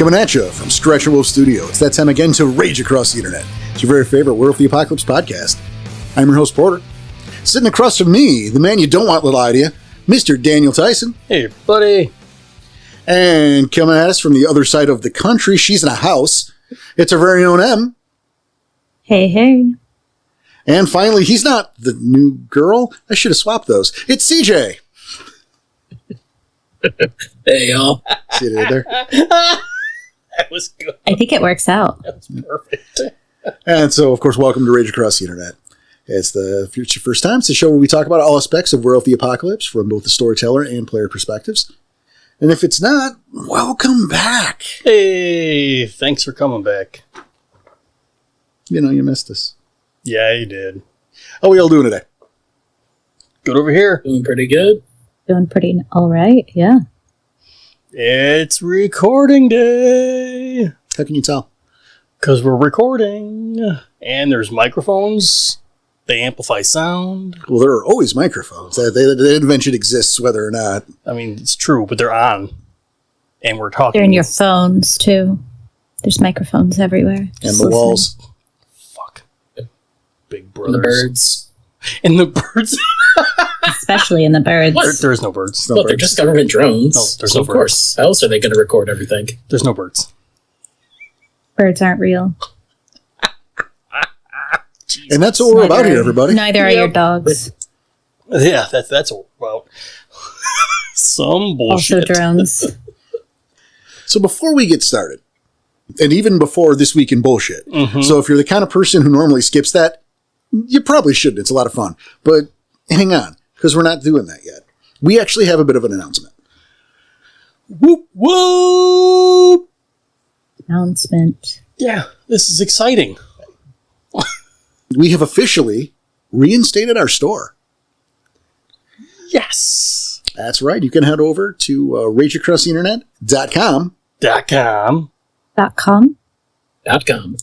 Coming at you from Scratchin Wolf Studio. It's that time again to rage across the internet. It's your very favorite World of the Apocalypse podcast. I'm your host, Porter. Sitting across from me, the man you don't want to lie to you, Mr. Daniel Tyson. Hey, buddy. And coming at us from the other side of the country, she's in a house. It's our very own M. Hey, hey. And finally, he's not the new girl. I should have swapped those. It's CJ. Hey, y'all. See it there? That was good. I think it works out. That was perfect. And so, of course, welcome to Rage Across the Internet. It's the future first time. It's a show where we talk about all aspects of World of the Apocalypse from both the storyteller and player perspectives. And if it's not, welcome back. Hey, thanks for coming back. You know, you missed us. Yeah, you did. How are we all doing today? Good over here. Doing pretty good. Doing pretty all right, yeah. It's recording day. How can you tell? Because we're recording. And there's microphones. They amplify sound. Well, there are always microphones. That invention exists whether or not. I mean, it's true, but they're on. And we're talking. They're in your phones, too. There's microphones everywhere. And the walls. Fuck. Big And brothers. the birds. And the birds. Especially in the birds. There's no birds. No Well, they're birds. just government drones. No, there's so no of course. How else are they going to record everything? There's no birds. Birds aren't real. And that's what we're about here, everybody. Neither are your dogs. Yeah, that's about some bullshit. Also drones. So before we get started, and even before This Week in Bullshit, so if you're the kind of person who normally skips that, you probably shouldn't. It's a lot of fun. But hang on, because we're not doing that yet. We actually have a bit of an announcement. Whoop, whoop! Announcement. Yeah, this is exciting. We have officially reinstated our store. Yes. That's right. You can head over to rageacrosstheinternet.com .com. .com. .com.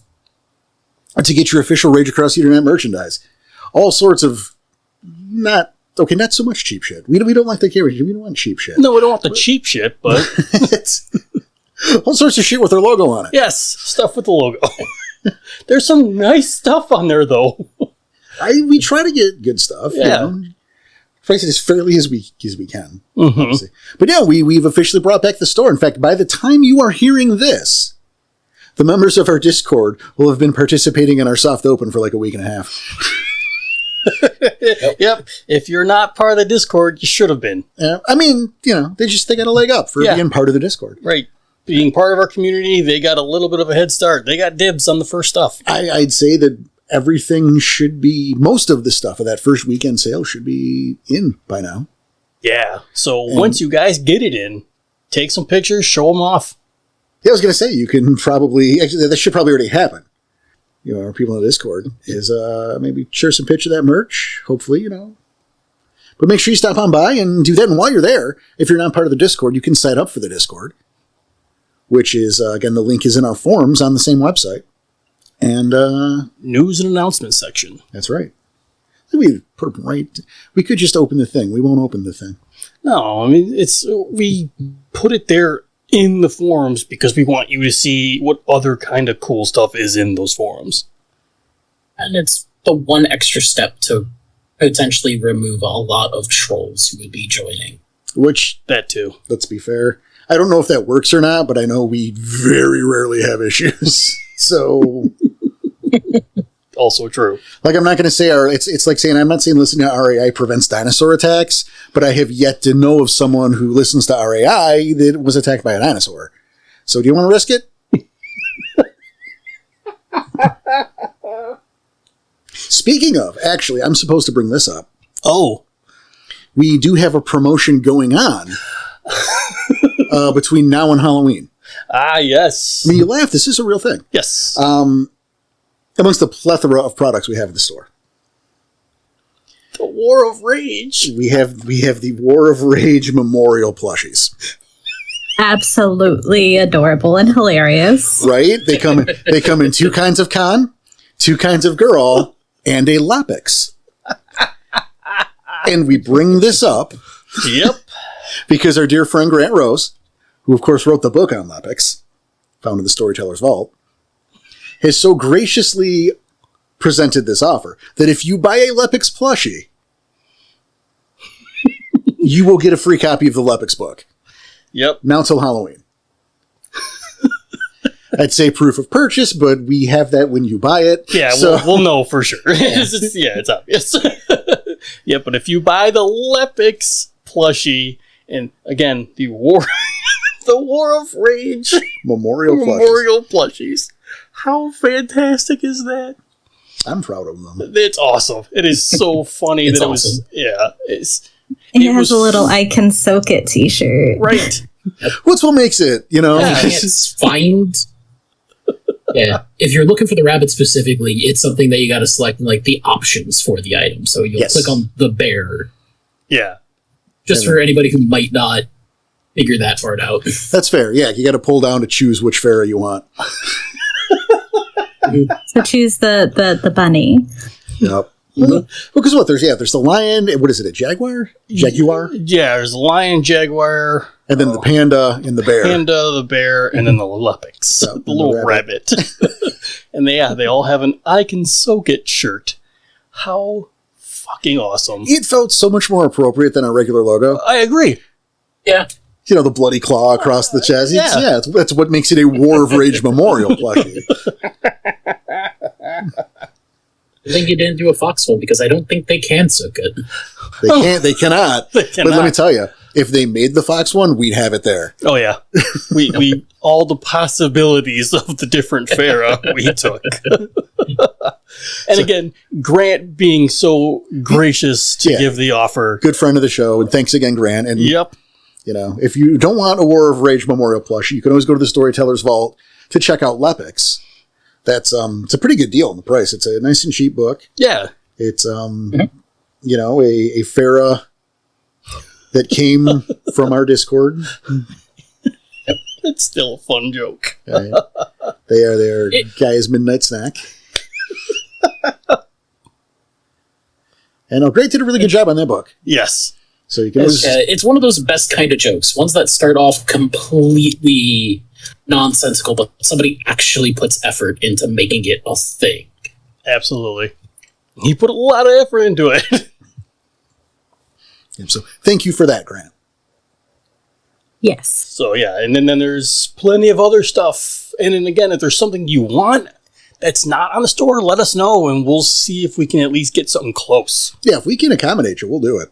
to get your official Rage Across the Internet merchandise. All sorts of not so much cheap shit. We don't like the carriage. We don't want cheap shit. No, we don't want the cheap shit, but It's all sorts of shit with their logo on it. yes, stuff with the logo. There's some nice stuff on there, though. We try to get good stuff. Yeah. You know, price it as fairly as we can. Mm-hmm. Obviously. But yeah, we've officially brought back the store. In fact, by the time you are hearing this, the members of our Discord will have been participating in our soft open for like a week and a half. Yep. If you're not part of the Discord, you should have been. I mean, you know, they got a leg up for Yeah. being part of the Discord. Right. Being part of our community, they got a little bit of a head start. They got dibs on the first stuff. I'd say that everything should be, most of the stuff of that first weekend sale should be in by now. Yeah. So once you guys get it in, take some pictures, show them off. Yeah, I was going to say, you can probably, actually, that should probably already happen. You know, our people in the Discord is maybe share some picture of that merch, hopefully, you know. But make sure you stop on by and do that. And while you're there, if you're not part of the Discord, you can sign up for the Discord, which is, again, the link is in our forums on the same website. And News and announcement section. that's right. We put them right. We could just open the thing. We won't open the thing. No, I mean, we put it there in the forums because we want you to see what other kind of cool stuff is in those forums. And it's the one extra step to potentially remove a lot of trolls who would be joining. Which, That too. let's be fair, I don't know if that works or not, but I know we very rarely have issues. So, Also true. like, I'm not going to say it's like saying, I'm not saying listening to RAI prevents dinosaur attacks, but I have yet to know of someone who listens to RAI that was attacked by a dinosaur. So do you want to risk it? Speaking of, actually, I'm supposed to bring this up. Oh. We do have a promotion going on between now and Halloween. Ah, yes. I mean, you laugh. This is a real thing. Yes. Amongst the plethora of products we have at the store. The War of Rage. We have the War of Rage memorial plushies. Absolutely adorable and hilarious. Right? They come in two kinds of con, two kinds of girl, and a Lapix. And we bring this up Yep. because our dear friend Grant Rose, who of course wrote the book on Lapix, found in the Storyteller's Vault, has so graciously presented this offer that if you buy a Lepix plushie, you will get a free copy of the Lepix book. Yep. Now till Halloween. I'd say proof of purchase, but we have that when you buy it. Yeah, so. we'll know for sure. It's obvious. Yeah, but if you buy the Lepix plushie, and again, the War of Rage Memorial plushies. How fantastic is that? I'm proud of them. It's awesome. It is so funny that it was. Yeah, It has a little "I can soak it" T-shirt. Right. What's what makes it? You know, Yeah, it's find. Yeah, if you're looking for the rabbit specifically, it's something that you got to select like the options for the item. So you'll click on the bear. Yeah. Just for anybody who might not figure that part out. That's fair. Yeah, you got to pull down to choose which Farah you want. So choose the bunny. Yep. Well, because what? There's the lion. What is it? A jaguar? Jaguar? Yeah, there's a lion, jaguar, And then the panda and the bear. the bear, and then the Lepix, Yeah, the little rabbit. And they all have an "I can soak it" shirt. How fucking awesome! It felt so much more appropriate than our regular logo. I agree. Yeah. You know, the bloody claw across the chest. Yeah. That's what makes it a War of Rage memorial plushie. I think you didn't do a fox one because I don't think they can soak it. They cannot. But let me tell you, if they made the fox one, we'd have it there. Oh yeah, we all the possibilities of the different Farah we took. And again, Grant being so gracious to give the offer. Good friend of the show, and thanks again, Grant. And Yep. you know, if you don't want a War of Rage memorial plushie, you can always go to the Storyteller's Vault to check out Lepix. That's it's a pretty good deal on the price. It's a nice and cheap book. Yeah. It's you know, a Farah that came from our Discord. It's still a fun joke. Right? They are Guy's midnight snack. And Great did a really good job on that book. Yes. So you can It's one of those best kind of jokes. Ones that start off completely nonsensical, but somebody actually puts effort into making it a thing. Absolutely. He put a lot of effort into it. So thank you for that, Grant. Yes. So yeah, and then there's plenty of other stuff. And then again, if there's something you want that's not on the store, let us know, and we'll see if we can at least get something close. Yeah, if we can accommodate you, we'll do it.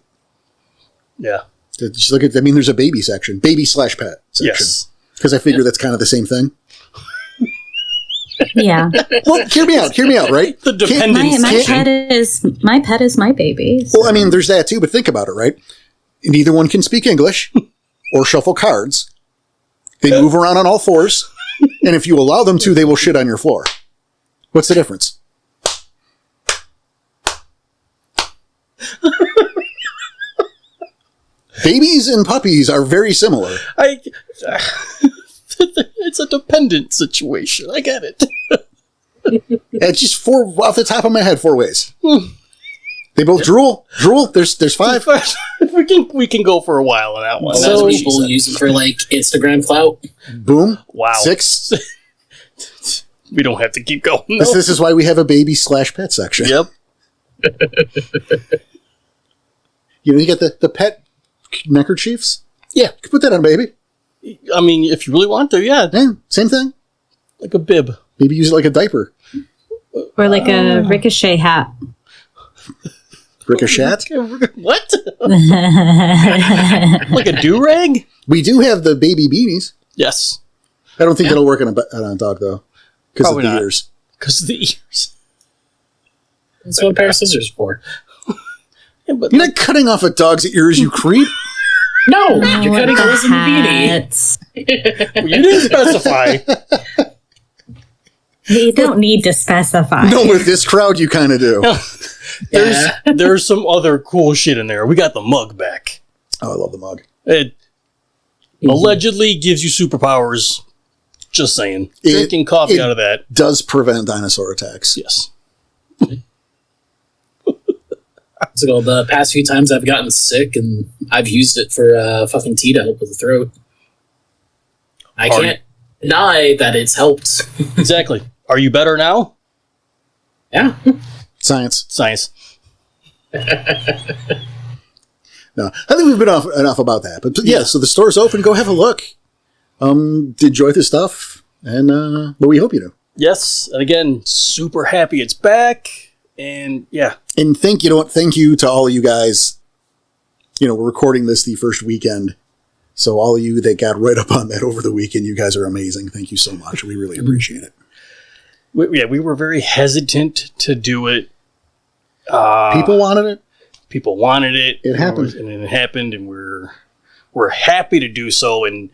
Yeah. Just look at, there's a baby section, baby/pet section. Yes. Because I figure that's kind of the same thing. Yeah. Well, hear me out, right? The dependence. My pet is my baby. So. Well, I mean, there's that too, but think about it, right? Neither one can speak English or shuffle cards. They move around on all fours, and if you allow them to, they will shit on your floor. What's the difference? Babies and puppies are very similar. It's a dependent situation. I get it. It's just four off the top of my head, 4 ways. They both drool. There's 5. we can go for a while on that one. That's what people use it for like Instagram clout. Boom. Wow. 6. We don't have to keep going. This is why we have a baby/pet section. Yep. You know, you get the pet neckerchiefs. Yeah. You can put that on a baby. I mean, if you really want to, yeah. Yeah, same thing. Like a bib. Maybe use it like a diaper. Or like a ricochet hat. Ricochet? What? Like a do-rag? We do have the baby beanies. Yes. I don't think that'll work on a dog, though. Because of Probably the not. ears. Because of the ears. That's what a pair of scissors for. Yeah, but You're not cutting off a dog's ears, you creep. No, you're cutting holes in the beanie. Hats. you didn't specify. You don't need to specify. No, with this crowd, you kind of do. There's some other cool shit in there. We got the mug back. Oh, I love the mug. It allegedly gives you superpowers. Just saying. Drinking coffee out of that. Does prevent dinosaur attacks. Yes. So the past few times I've gotten sick and I've used it for fucking tea to help with the throat. I can't. deny that it's helped. Exactly. Are you better now? Yeah. Science. No, I think we've been enough about that. But yeah, so the store's open. Go have a look. Enjoy the stuff, and but we hope you do. Yes, and again, super happy it's back, and yeah. And thank you to all of you guys. You know, we're recording this the first weekend, so all of you that got right up on that over the weekend, you guys are amazing. Thank you so much. We really appreciate it. We were very hesitant to do it. People wanted it. People wanted it. It happened. And it happened, and we're happy to do so, and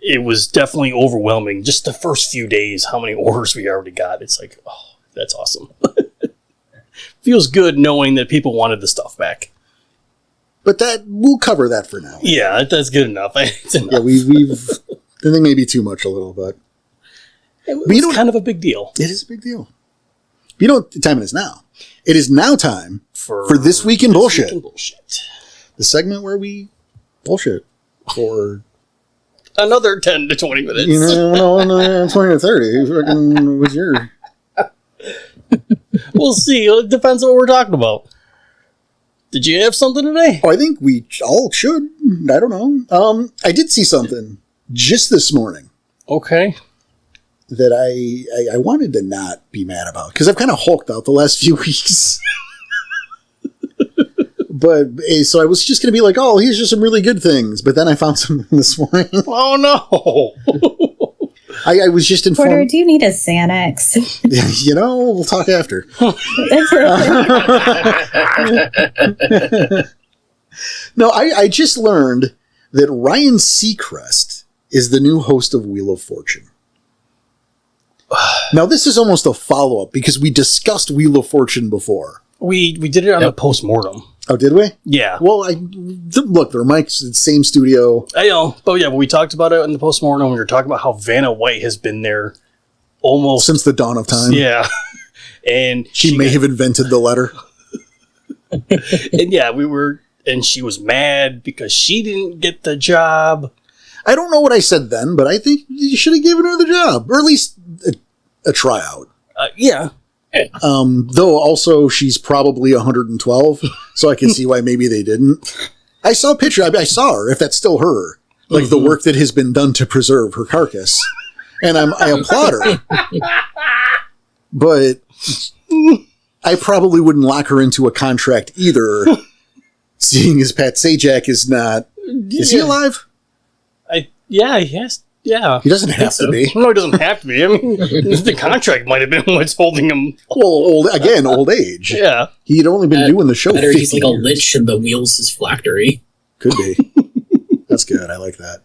it was definitely overwhelming. Just the first few days, how many orders we already got. It's like, oh, that's awesome. Feels good knowing that people wanted the stuff back. But we'll cover that for now. Yeah, that's good enough. It's enough. Yeah, we've I think maybe too much a little, but it's kind of a big deal. It is a big deal. You know what time it is now? It is now time for This Week in Bullshit. The segment where we bullshit for another 10 to 20 minutes. You know, 20 to 30. Fucking was your... We'll see. It depends on what we're talking about. Did you have something today? Oh, I think we all should. I don't know. I did see something just this morning. Okay. That I wanted to not be mad about, because I've kind of hulked out the last few weeks. But so I was just going to be like, oh, here's just some really good things. But then I found something this morning. Oh, no. I was just informed. Porter, do you need a Xanax? You know, we'll talk after. No, I just learned that Ryan Seacrest is the new host of Wheel of Fortune. Now, this is almost a follow-up, because we discussed Wheel of Fortune before. We did it on the postmortem. Oh, did we? Yeah. Well, look, they're Mike's same studio. I know. But yeah, we talked about it in the postmortem. We were talking about how Vanna White has been there almost since the dawn of time. Yeah. And she may have invented the letter. And yeah, and she was mad because she didn't get the job. I don't know what I said then, but I think you should have given her the job, or at least a tryout. Yeah. Though also she's probably 112, so I can see why maybe they didn't. I saw a picture. I saw her, if that's still her, like the work that has been done to preserve her carcass, and I applaud her. But I probably wouldn't lock her into a contract either, seeing as Pat Sajak is not. Is he alive? Yeah, he has. Yeah. He doesn't have to be. No, he doesn't have to be. I mean, the contract might have been what's holding him. Well, old age. Yeah. He'd only been doing the show 50 he's like years. a lich in the Wheels' phylactery. Could be. That's good. I like that.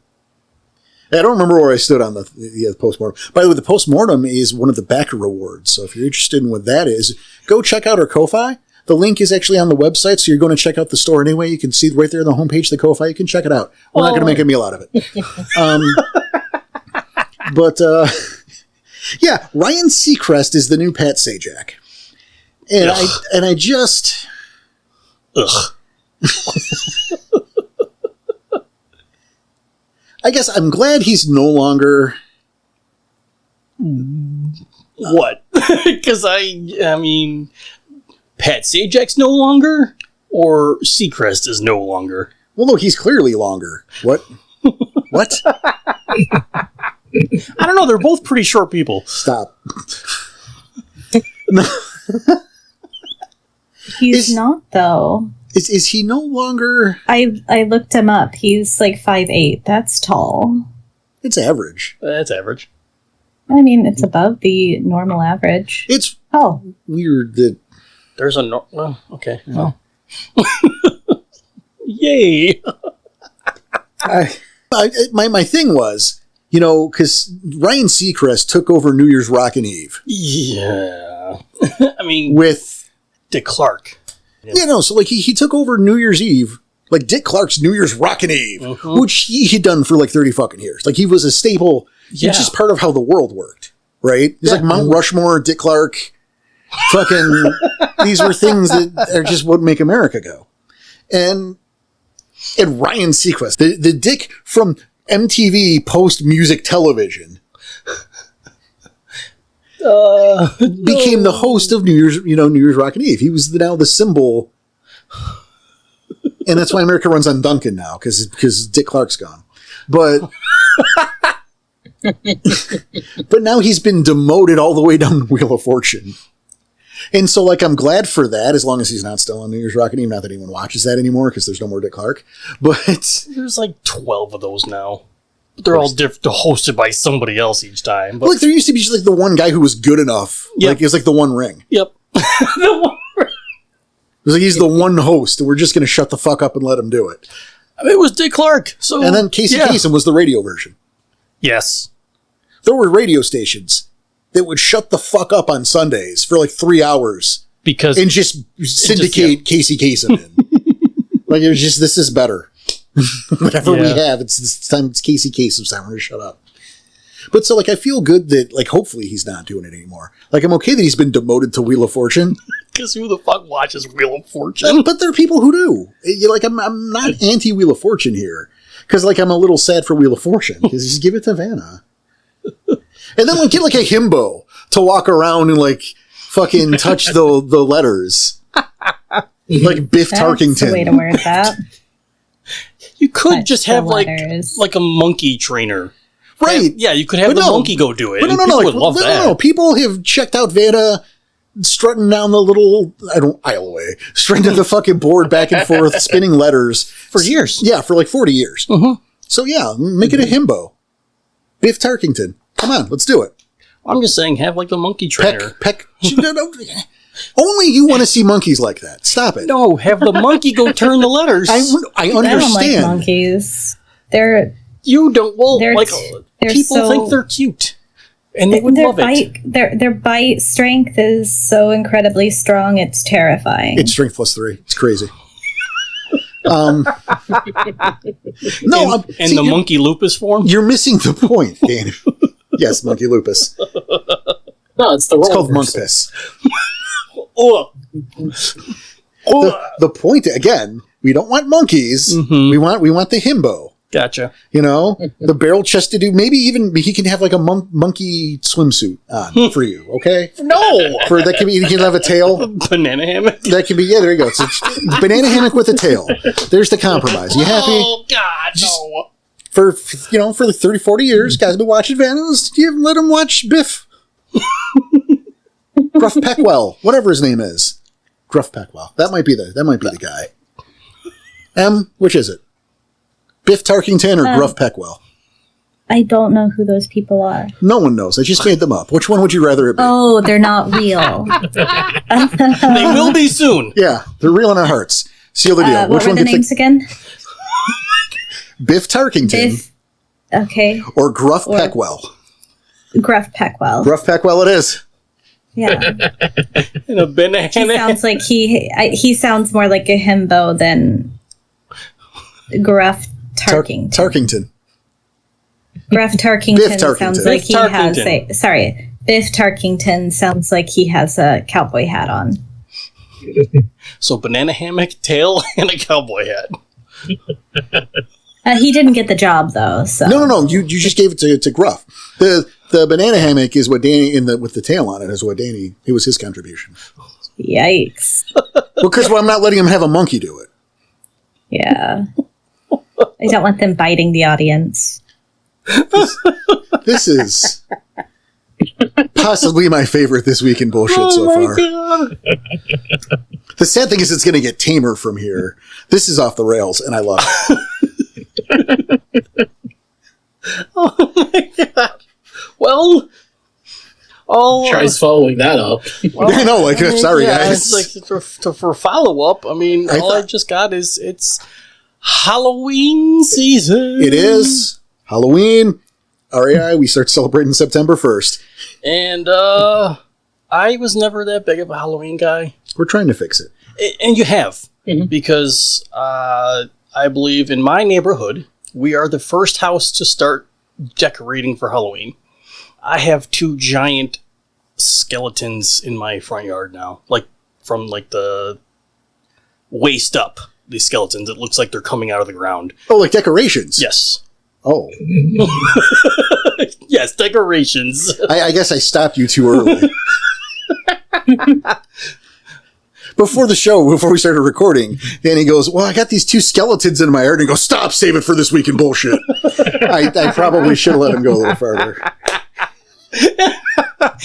I don't remember where I stood on the postmortem. By the way, the postmortem is one of the backer rewards. So if you're interested in what that is, go check out our Ko-Fi. The link is actually on the website, so you're going to check out the store anyway. You can see right there on the homepage the Ko-Fi. You can check it out. We're not going to make a meal out of it. But, yeah, Ryan Seacrest is the new Pat Sajak. And I just... Ugh. I guess I'm glad he's no longer... What? Because I mean... Pat Sajak's no longer, or Seacrest is no longer? Well, no, he's clearly longer. What? What? I don't know. They're both pretty short people. Stop. He's not, though. Is he no longer... I looked him up. He's like 5'8". That's tall. It's average. That's average. I mean, it's above the normal average. It's weird that... There's a... okay. Well. Yay! My thing was, because Ryan Seacrest took over New Year's Rockin' Eve. Yeah. I mean... With... Dick Clark. Yeah, no, so he took over New Year's Eve, like Dick Clark's New Year's Rockin' Eve, which he had done for like 30 fucking years. Like, he was a staple. Yeah. It's just part of how the world worked, right? It's like Mount Rushmore, Dick Clark... Fucking, these were things that are just what make America go. And Ryan Seacrest, the dick from MTV post-music television, Became the host of New Year's Rockin' Eve. He was now the symbol, and that's why America runs on Duncan now because Dick Clark's gone. But but now he's been demoted all the way down the Wheel of Fortune. And so, like, I'm glad for that, as long as he's not still on New Year's Rockin' Eve. Not that anyone watches that anymore, because there's no more Dick Clark. But there's like 12 of those now. But they're all hosted by somebody else each time. But like, there used to be just like the one guy who was good enough. Yep. Like, it was like the One Ring. Yep. The One Ring. It was like he's the one host, and we're just going to shut the fuck up and let him do it. I mean, it was Dick Clark. So and then Casey Kasem was the radio version. Yes. There were radio stations that would shut the fuck up on Sundays for like 3 hours and just syndicate Casey Kasem in. Like, it was just, this is better. Whatever we have, it's this time. It's Casey Kasem's time. We're gonna shut up. But so, like, I feel good that, like, hopefully he's not doing it anymore. Like, I'm okay that he's been demoted to Wheel of Fortune. Because who the fuck watches Wheel of Fortune? But there are people who do. Like, I'm not anti Wheel of Fortune here. Because, like, I'm a little sad for Wheel of Fortune. Because just give it to Vanna. And then, like, get, like, a himbo to walk around and, like, fucking touch the letters. Like Biff Tarkington. That's the way to word that. You could Touch just the have, letters. like a monkey trainer. Right. You could have the monkey go do it. But People would love that. No. People have checked out Vanna strutting down the little aisle away, strutting to the fucking board back and forth, spinning letters. For years. Yeah, for like 40 years. Mm-hmm. So, yeah, make it a himbo. Biff Tarkington. Come on, let's do it. I'm just saying, have like the monkey trainer. Peck. Only you want to see monkeys like that. Stop it. No, have the monkey go turn the letters. I I don't like understand. monkeys. They're You don't. Well, They're like they're people so- think they're cute, and they would their love it. their bite strength is so incredibly strong. It's terrifying. It's strength plus 3. It's crazy. No, And the monkey lupus form. You're missing the point, Danny. Yes, monkey lupus. No, it's the It's roller called monk coaster. piss. Oh, The point, again, we don't want monkeys. Mm-hmm. We want the himbo. gotcha. You know, the barrel-chested dude. Maybe even he can have like a monkey swimsuit on for you. Okay, No, for that can be. He can have a tail. banana hammock. That can be. Yeah, there you go. It's banana hammock with a tail. There's the compromise. You happy? Oh God, no. For like 30, 40 years, guys have been watching Vanna. Let them watch Biff. Gruff Peckwell, whatever his name is. Gruff Peckwell. That might be the guy. Which is it? Biff Tarkington or Gruff Peckwell? I don't know who those people are. No one knows. I just made them up. Which one would you rather it be? Oh, they're not real. They will be soon. Yeah, they're real in our hearts. Seal the deal. What Which were one the gets names again? Biff Tarkington Biff. Okay. or Gruff Peckwell? Gruff Peckwell. Gruff Peckwell it is. Yeah. In a banana. He sounds like he sounds more like a himbo than Gruff Tarkington. Tarkington. Gruff Tarkington Biff Tarkington. sounds like Biff he has Tarkington. Biff Tarkington sounds like he has a cowboy hat on. So banana hammock, tail, and a cowboy hat. He didn't get the job though, so No. You just gave it to Gruff. The banana hammock is what Danny with the tail on it is what Danny. It was his contribution. Yikes. Because I'm not letting him have a monkey do it. Yeah. I don't want them biting the audience. This is possibly my favorite This Week in Bullshit so far. God. The sad thing is it's going to get tamer from here. This is off the rails, and I love it. Oh my God. Well, Tries following that up. I know, like, sorry, guys. It's like for follow up. I mean, I just got is it's Halloween season. It is Halloween. RAI, we start celebrating September 1st. And I was never that big of a Halloween guy. We're trying to fix it. And you have. Because I believe in my neighborhood, we are the first house to start decorating for Halloween. I have 2 giant skeletons in my front yard now. Like, from like the waist up, these skeletons. It looks like they're coming out of the ground. Oh, like decorations? Yes. Oh. Yes, decorations. I guess I stopped you too early. Before the show, before we started recording, Danny goes, well, I got these 2 skeletons in my yard. And he goes, stop, save it for this week in bullshit. I probably should have let him go a little farther.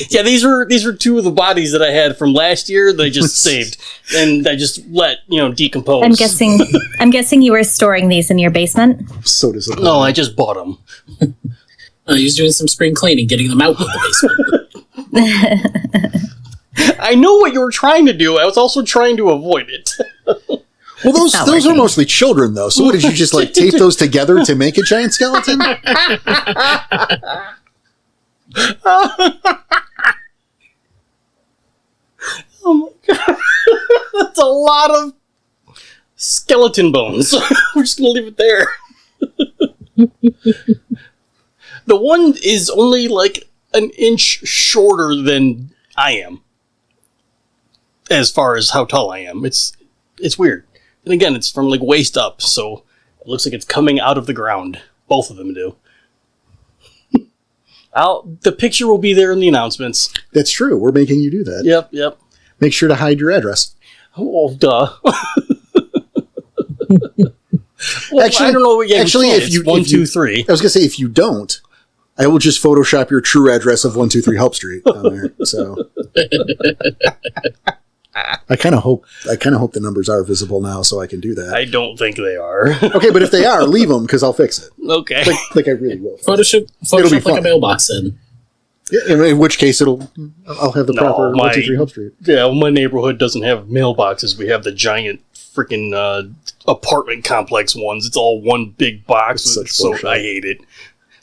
Yeah, these were 2 of the bodies that I had from last year that I just saved. And I just let, decompose. I'm guessing you were storing these in your basement? So disappointed. No, I just bought them. He was doing some spring cleaning, getting them out of the basement. I know what you were trying to do. I was also trying to avoid it. Well, those are mostly children, though. So what, did you just, tape those together to make a giant skeleton? Oh my god. That's a lot of skeleton bones. We're just going to leave it there. The one is only an inch shorter than I am. As far as how tall I am. It's weird. And again, it's from waist up, so it looks like it's coming out of the ground. Both of them do. The picture will be there in the announcements. That's true. We're making you do that. Yep. Make sure to hide your address. Oh, duh. Well, actually, I don't know what you if you 1, 2, 3. I was gonna say if you don't, I will just Photoshop your true address of 123 Help Street on there. So I kind of hope the numbers are visible now, so I can do that. I don't think they are. Okay, but if they are, leave them because I'll fix it. Okay. Like I really will. Photoshop a mailbox in. Yeah, in which case I'll have the proper 123 Help Street. Yeah, my neighborhood doesn't have mailboxes. We have the giant freaking apartment complex ones. It's all one big box. So I hate it.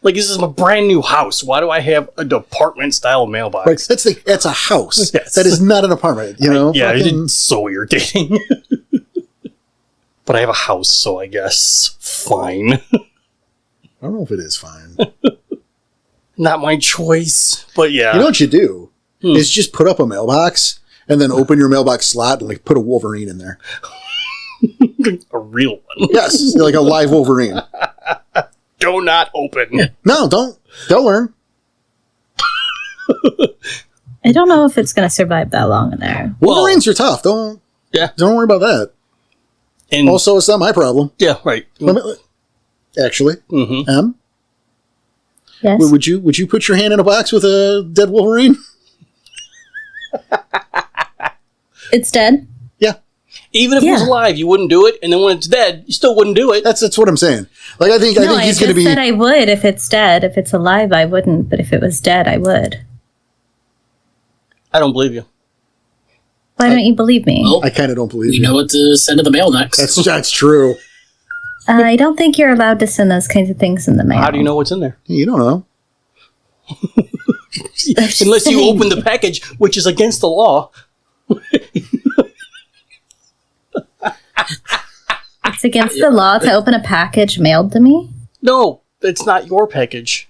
This is my brand new house. Why do I have a apartment style mailbox? Right, that's a house. Yes. That is not an apartment. It's so irritating. But I have a house, so I guess fine. I don't know if it is fine. Not my choice, but yeah. You know what you do is just put up a mailbox and then open your mailbox slot and put a Wolverine in there. A real one. Yes, like a live Wolverine. Do not open. No, don't. They'll learn. I don't know if it's going to survive that long in there. Wolverines are tough. Don't worry about that. And also, it's not my problem. Yeah, right. Actually, Yes. Would you put your hand in a box with a dead Wolverine? It's dead? Yeah. Even if it was alive, you wouldn't do it, and then when it's dead, you still wouldn't do it. That's what I'm saying. I think he's going to be. I said I would if it's dead. If it's alive, I wouldn't. But if it was dead, I would. I don't believe you. Why don't you believe me? Well, I kind of don't believe you. You know what to send in the mail next. That's true. I don't think you're allowed to send those kinds of things in the mail. How do you know what's in there? You don't know. Unless you open the package, which is against the law. It's against the law to open a package mailed to me? No, it's not your package.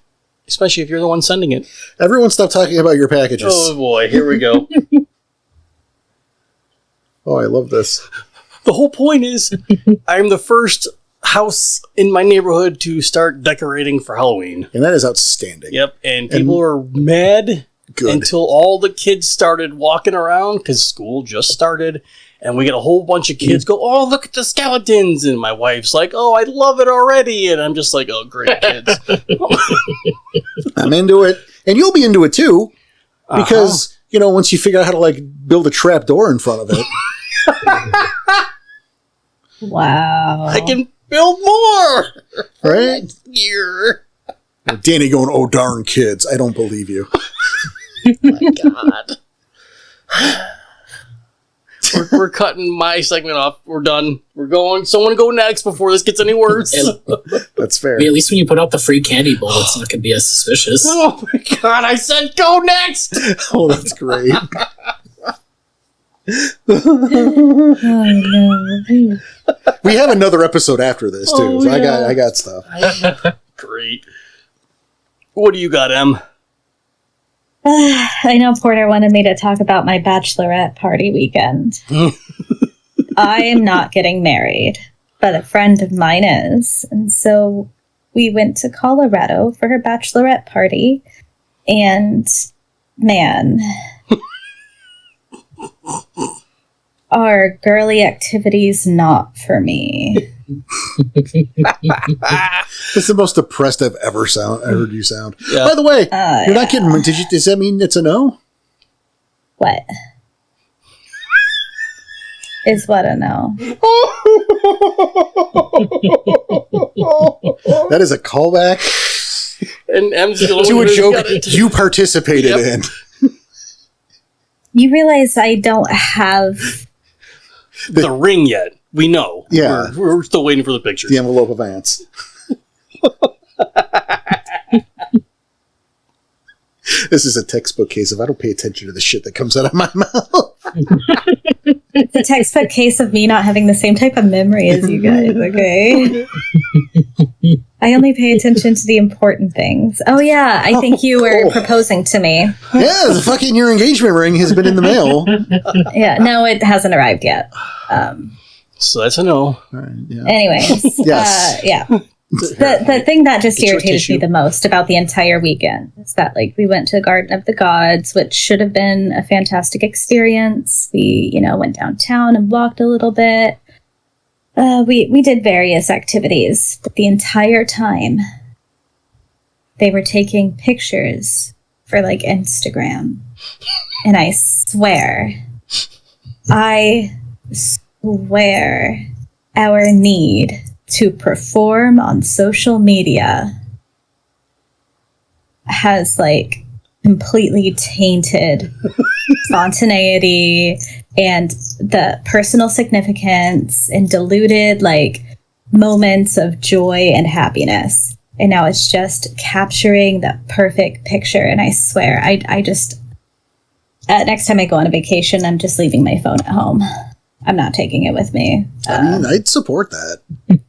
Especially if you're the one sending it. Everyone stop talking about your packages. Oh boy, here we go. Oh, I love this. The whole point is, I'm the first house in my neighborhood to start decorating for Halloween. And that is outstanding. Yep, and people are mad until all the kids started walking around because school just started. And we get a whole bunch of kids go, oh, look at the skeletons. And my wife's like, oh, I love it already. And I'm just like, oh, great, kids. I'm into it. And you'll be into it, too. Because, once you figure out how to, build a trap door in front of it. Wow. I can build more. Right? Year. Danny going, oh, darn kids. I don't believe you. My God. We're cutting my segment off. We're done. We're going. Someone go next before this gets any worse. That's fair. I mean, at least when you put out the free candy bowl, it's not going to be as suspicious. Oh my God! I said go next. Oh, that's great. Oh, no. We have another episode after this too. So yeah. I got stuff. Great. What do you got, Em? I know Porter wanted me to talk about my bachelorette party weekend. I am not getting married, but a friend of mine is. And so we went to Colorado for her bachelorette party, and man, are girly activities not for me. It's the most depressed I've ever heard you sound. Yeah. By the way, you're not kidding. Does that mean it's a no? What? Is what a no. That is a callback And M's the only to one a who's joke got it. you participated in. You realize I don't have... The ring yet. We know. Yeah. We're still waiting for the picture. The envelope of ants. This is a textbook case of I don't pay attention to the shit that comes out of my mouth. It's a textbook case of me not having the same type of memory as you guys, okay? I only pay attention to the important things. Oh, yeah, I think you were proposing to me. Yeah, the fucking your engagement ring has been in the mail. Yeah, no, it hasn't arrived yet. So that's a no. All right, yeah. Anyways, Yes. yeah. The thing that just Get you a irritated tissue. me the most about the entire weekend is that, like, we went to Garden of the Gods, which should have been a fantastic experience. We, went downtown and walked a little bit. We did various activities, but the entire time they were taking pictures for, like, Instagram. And I swear, our need to perform on social media has, like, completely tainted spontaneity and the personal significance and diluted, like, moments of joy and happiness. And now it's just capturing the perfect picture. And I swear, I just... next time I go on a vacation, I'm just leaving my phone at home. I'm not taking it with me. I mean, I'd support that.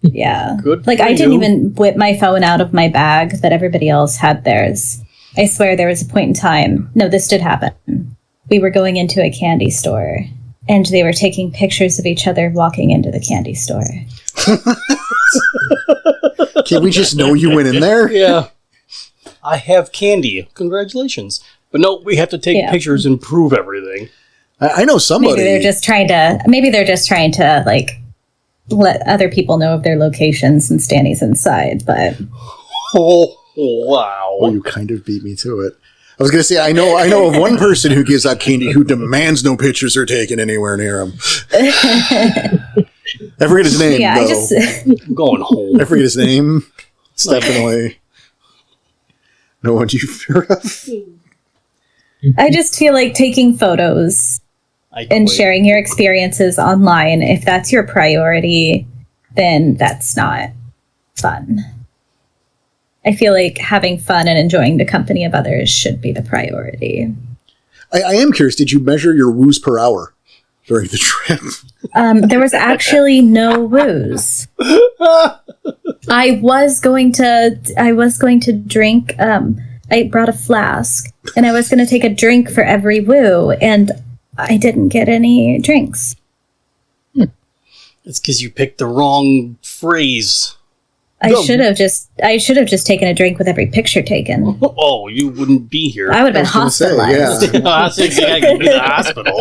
Yeah. Good Like, for I didn't you. even whip my phone out of my bag that everybody else had theirs. I swear there was a point in time. No, this did happen. We were going into a candy store, and they were taking pictures of each other walking into the candy store. Can't we just know you went in there? Yeah. I have candy. Congratulations. But no, we have to take pictures and prove everything. I know somebody. Maybe they're just trying to, like, let other people know of their locations and Stanny's inside, but... Oh, wow. Oh, you kind of beat me to it. I was going to say, I know of one person who gives out candy who demands no pictures are taken anywhere near him. I forget his name, Yeah, though. I'm going home. I forget his name. It's definitely no one you've heard of. I just feel like taking photos and sharing your experiences online, if that's your priority, then that's not fun. I feel like having fun and enjoying the company of others should be the priority. I am curious, did you measure your woos per hour during the trip? There was actually no woos. I was going to drink. I brought a flask, and I was going to take a drink for every woo, and I didn't get any drinks. It's because you picked the wrong phrase. I should have just taken a drink with every picture taken. Oh, you wouldn't be here. I would have been I was gonna say, hospitalized. I was thinking I could be in the hospital.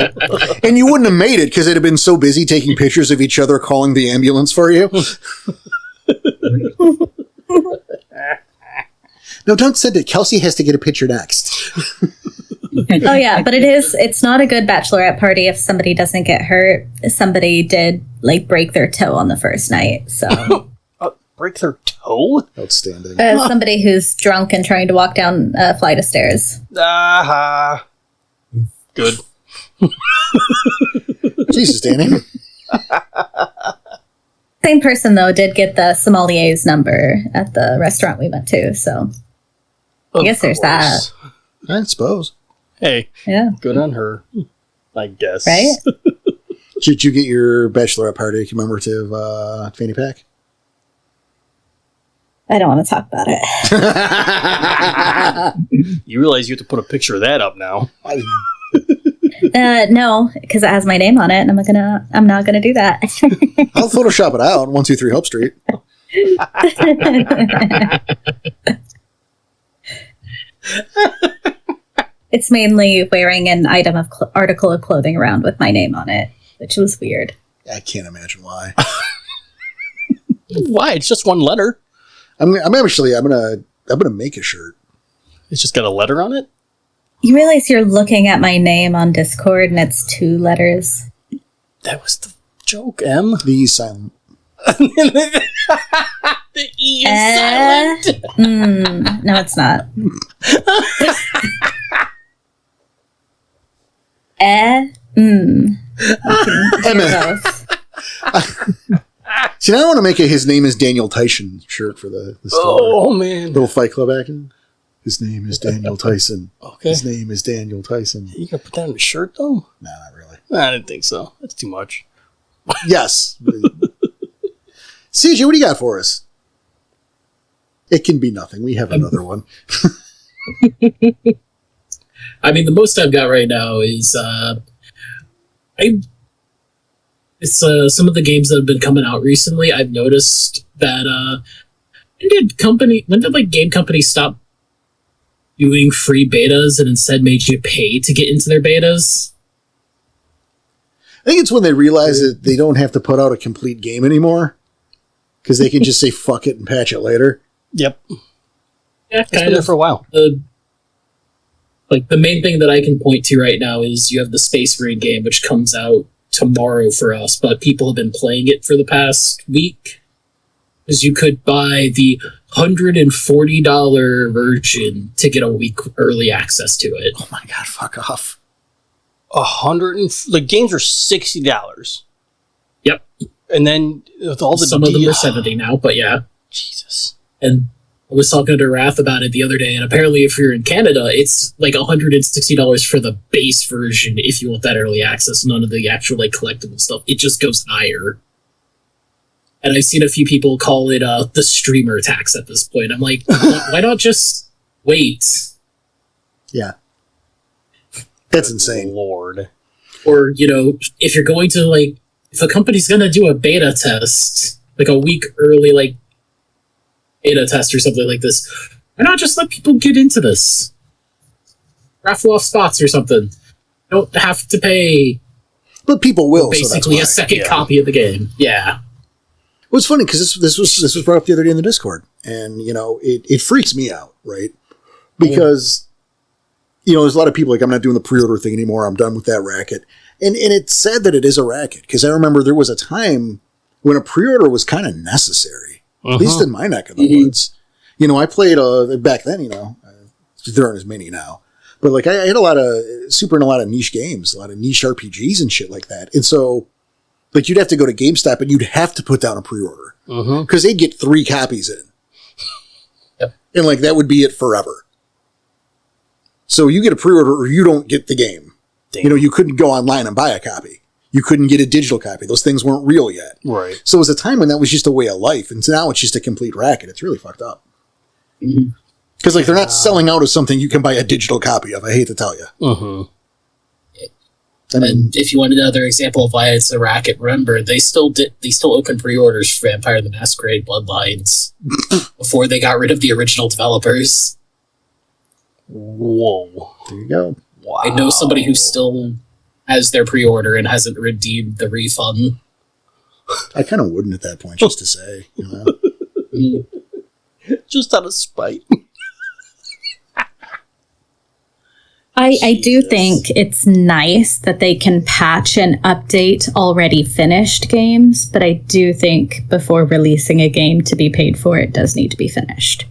And you wouldn't have made it because it'd have been so busy taking pictures of each other calling the ambulance for you. No, don't send it. Kelsey has to get a picture next. Oh yeah, but it's not a good bachelorette party if somebody doesn't get hurt. Somebody did, like, break their toe on the first night, so Break their toe? Outstanding. somebody who's drunk and trying to walk down a flight of stairs. Aha. Good. Jesus, Danny. Same person, though, did get the sommelier's number at the restaurant we went to, so I guess there's that. I suppose. Hey, Yeah. good on her, I guess. Right? Did you get your bachelorette party commemorative fanny pack? I don't want to talk about it. You realize you have to put a picture of that up now. No, because it has my name on it, and I'm not gonna do that. I'll Photoshop it out. 123 Hope Street. It's mainly wearing an item of article of clothing around with my name on it, which was weird. I can't imagine why. Why? It's just one letter. I'm gonna make a shirt. It's just got a letter on it? You realize you're looking at my name on Discord and it's 2 letters. That was the joke, M. The E silent. The E is silent. No, it's not. Emma. See, now I want to make his name is Daniel Tyson shirt for the store. Oh, man. Little Fight Club action. His name is Daniel Tyson. Okay. His name is Daniel Tyson. You gonna put that on a shirt, though? Nah, not really. I didn't think so. That's too much. Yes. CJ, what do you got for us? It can be nothing. We have another one. I mean, the most I've got right now is some of the games that have been coming out recently. I've noticed that when did like game companies stop doing free betas and instead made you pay to get into their betas? I think it's when they realize that they don't have to put out a complete game anymore because they can just say fuck it and patch it later. Yep. Yeah, it's been there for a while. The main thing that I can point to right now is you have the Space Marine game, which comes out tomorrow for us, but people have been playing it for the past week. Because you could buy the $140 version to get a week early access to it. Oh my god, fuck off. The games are $60. Yep. And then with all the some of them are 70 now, but yeah. Jesus. And I was talking to Wrath about it the other day, and apparently if you're in Canada, it's like $160 for the base version if you want that early access, none of the actual like collectible stuff. It just goes higher. And I've seen a few people call it the streamer tax at this point. I'm like, why not just wait? Yeah. That's insane. Lord. Or, if you're going to, like, if a company's going to do a beta test, like a week early, like, beta test or something like this, why not just let people get into this? Raffle off spots or something. Don't have to pay. But people will. Basically, a second copy of the game. Yeah. Well, it's funny because this was brought up the other day in the Discord, and it freaks me out, right? Because there's a lot of people like, I'm not doing the pre-order thing anymore. I'm done with that racket, and it's sad that it is a racket because I remember there was a time when a pre-order was kind of necessary, at least in my neck of the woods. I played back then. There aren't as many now, but like I had a lot of niche games, a lot of niche RPGs and shit like that, and so. Like, you'd have to go to GameStop and you'd have to put down a pre-order. Because they'd get 3 copies in. Yep. And, like, that would be it forever. So you get a pre-order or you don't get the game. Damn. You couldn't go online and buy a copy. You couldn't get a digital copy. Those things weren't real yet. Right. So it was a time when that was just a way of life. And so now it's just a complete racket. It's really fucked up. Because, like, they're not selling out of something you can buy a digital copy of. I hate to tell you. And if you want another example of why it's a racket, remember they still open pre-orders for Vampire the Masquerade Bloodlines before they got rid of the original developers. Whoa! There you go. Wow! I know somebody who still has their pre-order and hasn't redeemed the refund. I kind of wouldn't at that point, just to say, just out of spite. I do think it's nice that they can patch and update already finished games, but I do think before releasing a game to be paid for, it does need to be finished.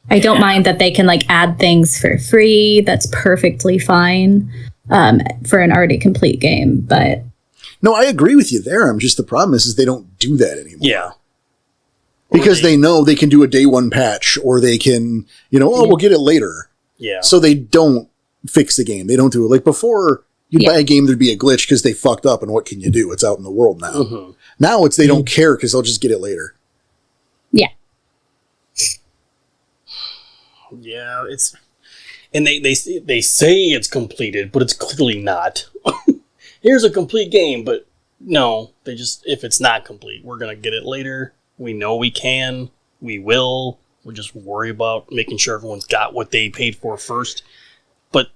I don't mind that they can like add things for free. That's perfectly fine for an already complete game, but... No, I agree with you there. The problem is they don't do that anymore. Yeah. Because they know they can do a day one patch, or they can, we'll get it later. Yeah. So they don't fix the game. They don't do it. Like before, you'd buy a game, there'd be a glitch because they fucked up, and what can you do? It's out in the world now. Now it's they don't care because they'll just get it later. Yeah. Yeah, it's... And they say it's completed, but it's clearly not. Here's a complete game, but no, they just... If it's not complete, we're going to get it later. We know we can. we will. We'll just worry about making sure everyone's got what they paid for first. But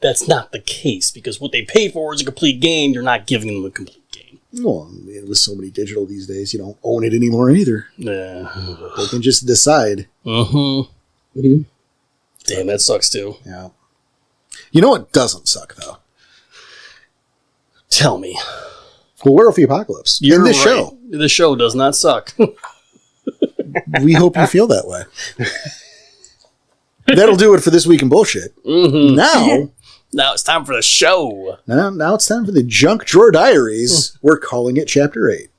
that's not the case, because what they paid for is a complete game. You're not giving them a complete game. Well, with so many digital these days, you don't own it anymore either. They can just decide. Mm-hmm. Damn, that sucks too. Yeah. You know what doesn't suck, though? Tell me. Well, Werewolf the Apocalypse. You're in this right. show. The show does not suck. We hope you feel that way. That'll do it for this week in bullshit. Mm-hmm. Now it's time for the show. Now it's time for the Junk Drawer Diaries. We're calling it Chapter 8.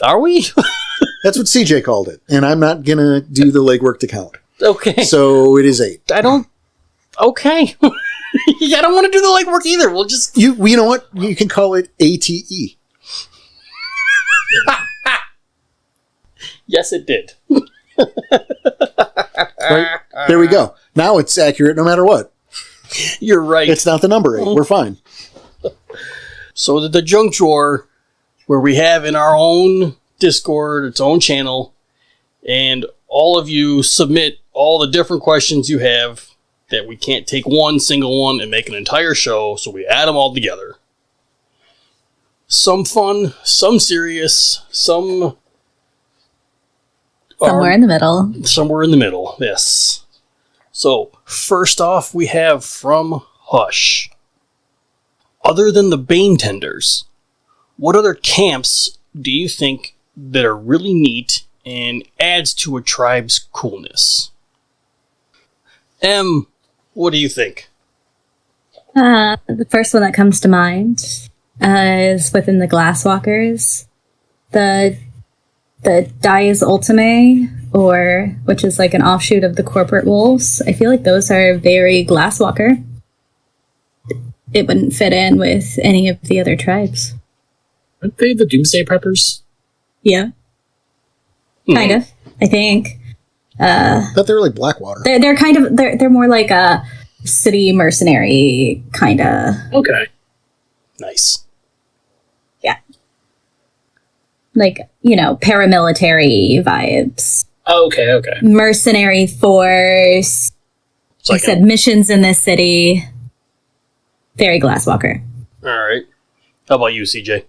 Are we? That's what CJ called it. And I'm not going to do the legwork to count. Okay. So it is 8. Okay. I don't want to do the legwork either. We'll just... You know what? You can call it ATE. Yes, it did. Right? There we go. Now it's accurate no matter what. You're right. It's not the number 8. We're fine. So the junk drawer, where we have in our own Discord, its own channel, and all of you submit all the different questions you have that we can't take one single one and make an entire show, so we add them all together. Some fun, some serious, some... Somewhere in the middle. Somewhere in the middle, yes. So, first off, we have from Hush. Other than the Bane Tenders, what other camps do you think that are really neat and adds to a tribe's coolness? Em, what do you think? The first one that comes to mind is within the Glasswalkers. The Dies Ultimae, which is like an offshoot of the Corporate Wolves. I feel like those are very Glasswalker. It wouldn't fit in with any of the other tribes. Aren't they the Doomsday Preppers? Yeah. Kind of, I think. I thought they were like Blackwater. They're kind of they're more like a city mercenary kind of. Okay. Nice. Yeah. Like, paramilitary vibes. Oh, okay. Mercenary force. Like I said, missions in this city. Very Glasswalker. All right. How about you, CJ?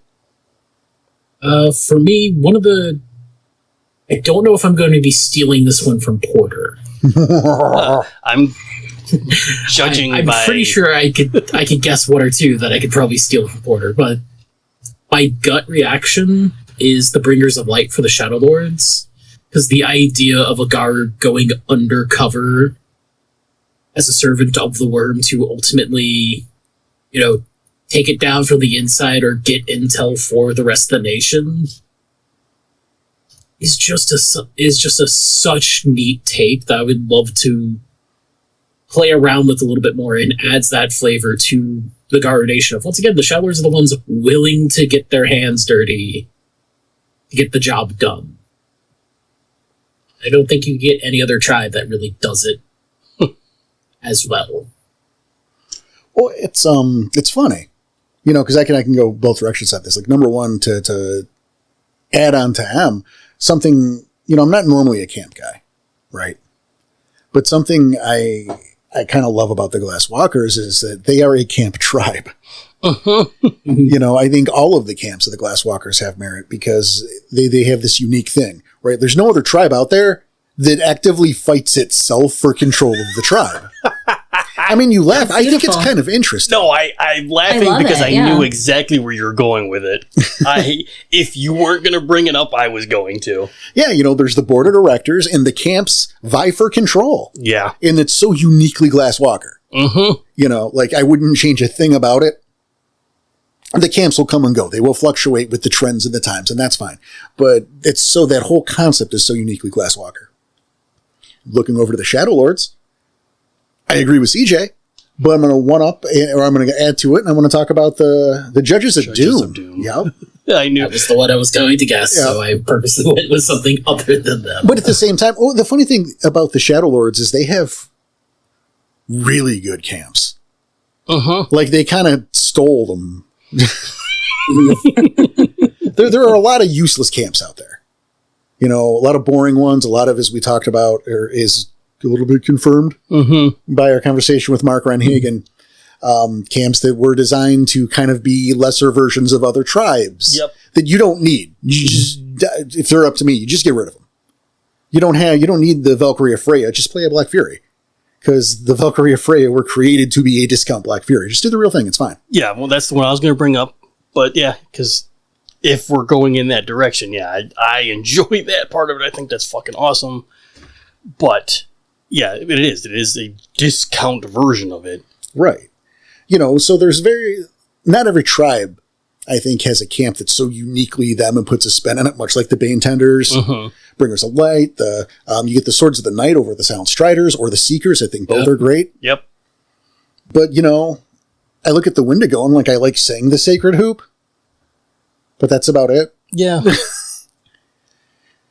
For me, one of the... I don't know if I'm going to be stealing this one from Porter. I'm judging I'm by... pretty sure I could guess one or two that I could probably steal from Porter, but my gut reaction is the Bringers of Light for the Shadow Lords, because the idea of a guard going undercover as a servant of the worm to ultimately, take it down from the inside or get intel for the rest of the nation is just a such neat take that I would love to play around with a little bit more, and adds that flavor to the Guard Nation of, once again, the Shadow Lords are the ones willing to get their hands dirty to get the job done. I don't think you get any other tribe that really does it as well. Well, it's funny, because I can go both directions at this. Like, number one, to add on to M, something, I'm not normally a camp guy, right? But something I kind of love about the Glasswalkers is that they are a camp tribe. I think all of the camps of the Glasswalkers have merit because they have this unique thing, right? There's no other tribe out there that actively fights itself for control of the tribe. I mean, you laugh. I think it's kind of interesting. No, I'm laughing because I knew exactly where you're going with it. If you weren't going to bring it up, I was going to. Yeah, there's the board of directors, and the camps vie for control. Yeah. And it's so uniquely Glasswalker. I wouldn't change a thing about it. The camps will come and go. They will fluctuate with the trends and the times, and that's fine. But that whole concept is so uniquely Glasswalker. Looking over to the Shadow Lords, I agree with CJ, but I'm going to one-up, or I'm going to add to it, and I'm going to talk about the Judges of Doom. Yep. I knew. That was the one I was going to guess, so I purposely went with something other than them. But at the same time, the funny thing about the Shadow Lords is they have really good camps. Like, they kind of stole them. There are a lot of useless camps out there. You know, a lot of boring ones. A lot of, as we talked about, is a little bit confirmed by our conversation with Mark Renhagen. Camps that were designed to kind of be lesser versions of other tribes that you don't need. You just, if they're up to me, you just get rid of them. You don't need the Valkyria Freya. Just play a Black Fury, because the Valkyria Freya were created to be a discount Black Fury. Just do the real thing. It's fine. Yeah, well, that's the one I was going to bring up. But yeah, because if we're going in that direction, yeah, I enjoy that part of it. I think that's fucking awesome. But yeah, it is. It is a discount version of it. Right. You know, so there's not every tribe, I think, has a camp that's so uniquely them and puts a spin on it, much like the Bane Tenders, Bringers of Light, you get the Swords of the Night over the Silent Striders or the Seekers. I think both are great. Yep. But, you know, I look at the Wendigo and like I like saying the Sacred Hoop, but that's about it. Yeah.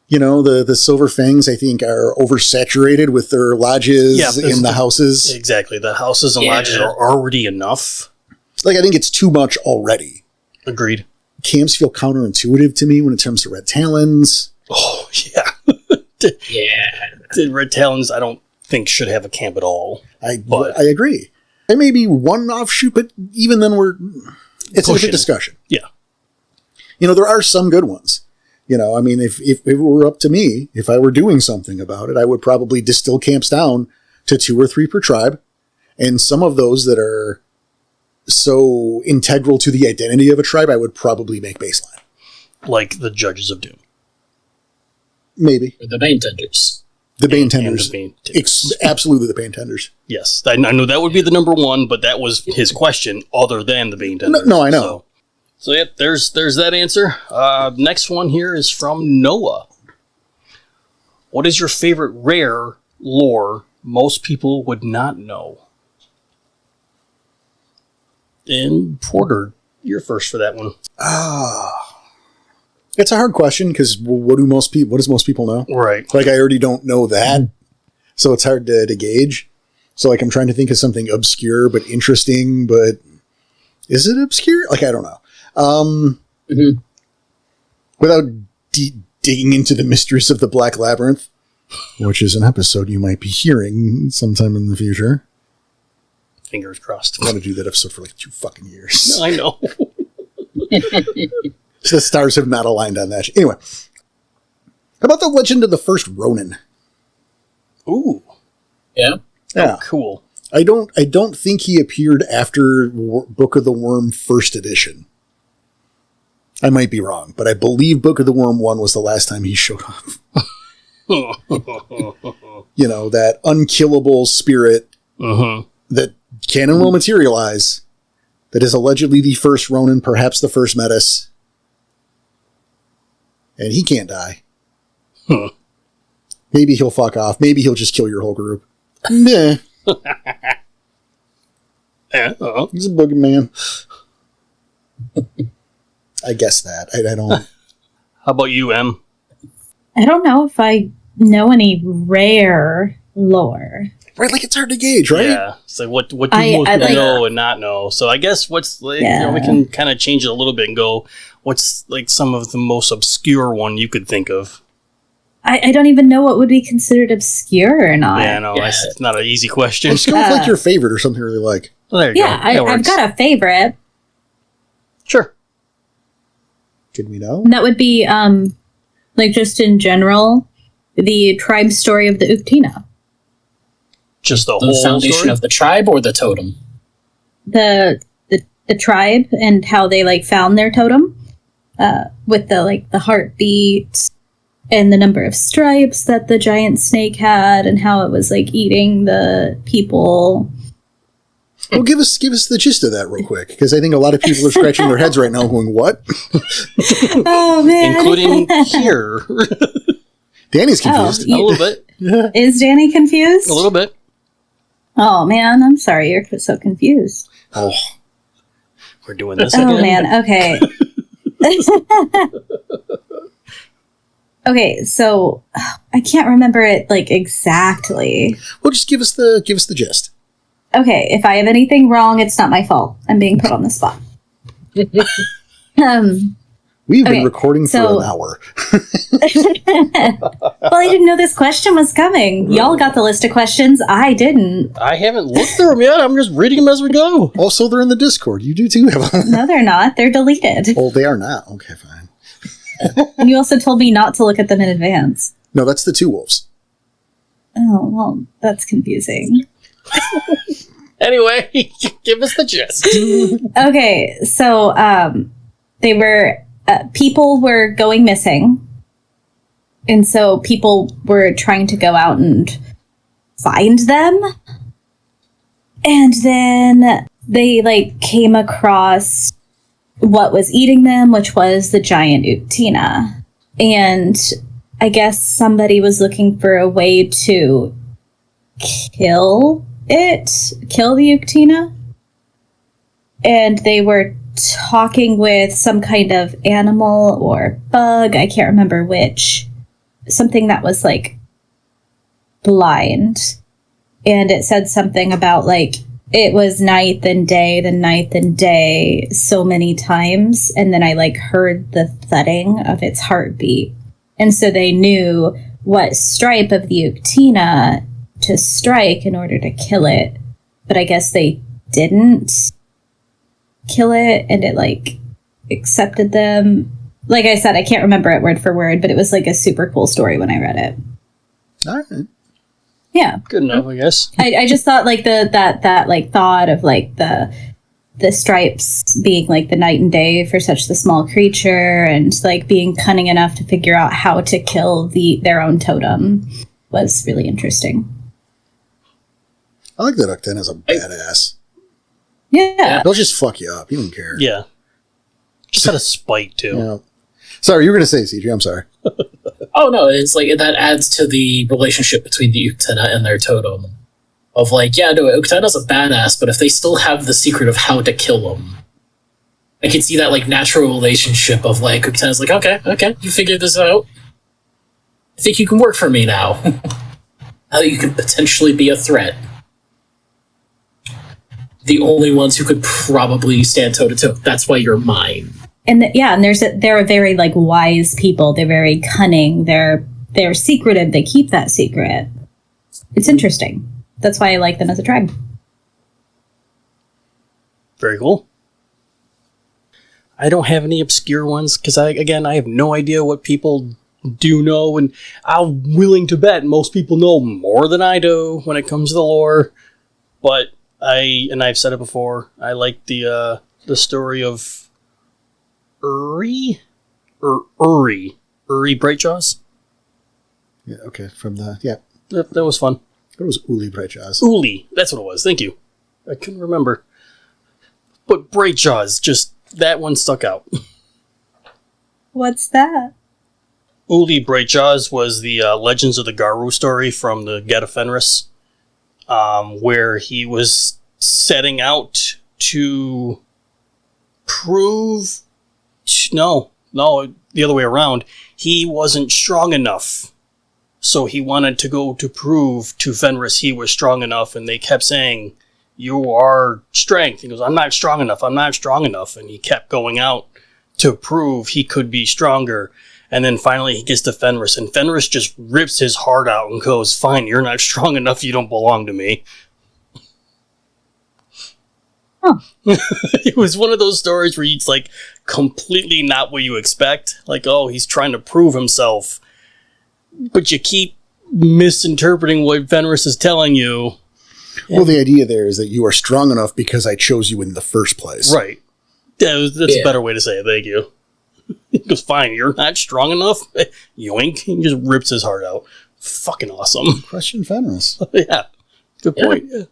You know, the Silver Fangs, I think, are oversaturated with their lodges in the houses. Exactly. The houses and lodges are already enough. Like, I think it's too much already. Agreed. Camps feel counterintuitive to me when it comes to Red Talons. Oh, yeah. The Red Talons, I don't think should have a camp at all. I agree. It may be one offshoot, but even then it's a different discussion. Yeah. You know, there are some good ones. You know, I mean, if it were up to me, if I were doing something about it, I would probably distill camps down to 2 or 3 per tribe. And some of those that are so integral to the identity of a tribe, I would probably make baseline. Like the Judges of Doom. Maybe. Or the Bane Tenders. The Bane Tenders. Absolutely the Bane Tenders. Yes. I know that would be the number one, but that was his question, other than the Bane Tenders. No, I know. So yep, there's that answer. Next one here is from Noah. What is your favorite rare lore most people would not know? And Porter, you're first for that one. It's a hard question because what does most people know? Right. Like, I already don't know that, so it's hard to gauge. So, like, I'm trying to think of something obscure but interesting, but is it obscure? Like, I don't know. Without digging into the mysteries of the Black Labyrinth, which is an episode you might be hearing sometime in the future. Fingers crossed. I want to do that episode for like 2 fucking years. I know. So the stars have not aligned on that. Anyway, how about the legend of the first Ronin? Ooh. Yeah. Yeah. Oh, cool. I don't think he appeared after Book of the Worm first edition. I might be wrong, but I believe Book of the Worm 1 was the last time he showed up. You know, that unkillable spirit that can and will materialize, that is allegedly the first Ronin, perhaps the first Metis. And he can't die. Maybe he'll fuck off. Maybe he'll just kill your whole group. Nah. He's a boogeyman. I guess that. I don't... How about you, Em? I don't know if I know any rare lore. Right, like it's hard to gauge, right? Yeah. So what do most people know and not know? So I guess what's like, you know, we can kind of change it a little bit and go, what's like some of the most obscure one you could think of? I don't even know what would be considered obscure or not. Yeah, no, it's not an easy question. Let's go with like your favorite or something you really like. Well, there you go. I've got a favorite. Sure. Could we know? And that would be, like just in general, the tribe story of the Uktina. Just the whole foundation story? of the tribe or the totem? The tribe and how they like found their totem, with the heartbeat and the number of stripes that the giant snake had, and how it was like eating the people. Well, give us the gist of that real quick, because I think a lot of people are scratching their heads right now, going, "What?" Oh man, including here. Danny's confused. A little bit. Is Danny confused? A little bit. Oh man, I'm sorry you're so confused. Oh, we're doing this again. Oh man, okay. Okay, so I can't remember it like exactly. Well, just give us the gist. Okay, if I have anything wrong, it's not my fault. I'm being put on the spot. We've been recording for an hour. Well, I didn't know this question was coming. Y'all got the list of questions. I didn't. I haven't looked through them yet. I'm just reading them as we go. Also, they're in the Discord. You do too. No, they're not. They're deleted. Oh, they are not. Okay, fine. And you also told me not to look at them in advance. No, that's the two wolves. Oh, well, that's confusing. Anyway, give us the gist. Okay, so they were people were going missing, and so people were trying to go out and find them, and then they came across what was eating them, which was the giant Uctina, and I guess somebody was looking for a way to kill the Uctina, and they were talking with some kind of animal or bug, I can't remember which, something that was blind, and it said something about it was night and day so many times, and then I heard the thudding of its heartbeat, and so they knew what stripe of the Uctina to strike in order to kill it, but I guess they didn't kill it, and it accepted them. Like I said, I can't remember it word for word, but it was a super cool story when I read it. All right. Yeah, good enough, I guess. I just thought that thought of the stripes being the night and day for such the small creature, and being cunning enough to figure out how to kill their own totem was really interesting. I like that Uctina is a badass. Yeah. They'll just fuck you up. You don't care. Yeah. Just had a spite, too. Yeah. Sorry, you were going to say, CJ. I'm sorry. Oh, no, it's that adds to the relationship between the Uctina and their totem. Of Uctina's a badass, but if they still have the secret of how to kill them, I can see that natural relationship of Uctina's okay, you figured this out. I think you can work for me now. Now that you can potentially be a threat. The only ones who could probably stand toe to toe. That's why you're mine. And they're a very wise people. They're very cunning. They're secretive. They keep that secret. It's interesting. That's why I like them as a tribe. Very cool. I don't have any obscure ones because I have no idea what people do know, and I'm willing to bet most people know more than I do when it comes to the lore. But I've said it before, I like the story of Uri Brightjaws. Yeah, okay, That was fun. It was Uli Brightjaws. Uli, that's what it was, thank you. I couldn't remember. But Brightjaws, just, that one stuck out. What's that? Uli Brightjaws was the Legends of the Garou story from the Get of Fenris, where he was setting out to prove... No, the other way around. He wasn't strong enough, so he wanted to go to prove to Fenris he was strong enough, and they kept saying, "You are strength." He goes, I'm not strong enough, and he kept going out to prove he could be stronger. And then finally he gets to Fenris, and Fenris just rips his heart out and goes, "Fine, you're not strong enough, you don't belong to me." Huh. It was one of those stories where it's completely not what you expect. Oh, he's trying to prove himself. But you keep misinterpreting what Fenris is telling you. Well, the idea there is that you are strong enough because I chose you in the first place. Right. That's a better way to say it, thank you. He goes, "Fine, you're not strong enough?" Yoink. He just rips his heart out. Fucking awesome. Question Fenris. Yeah. Good point. Yeah.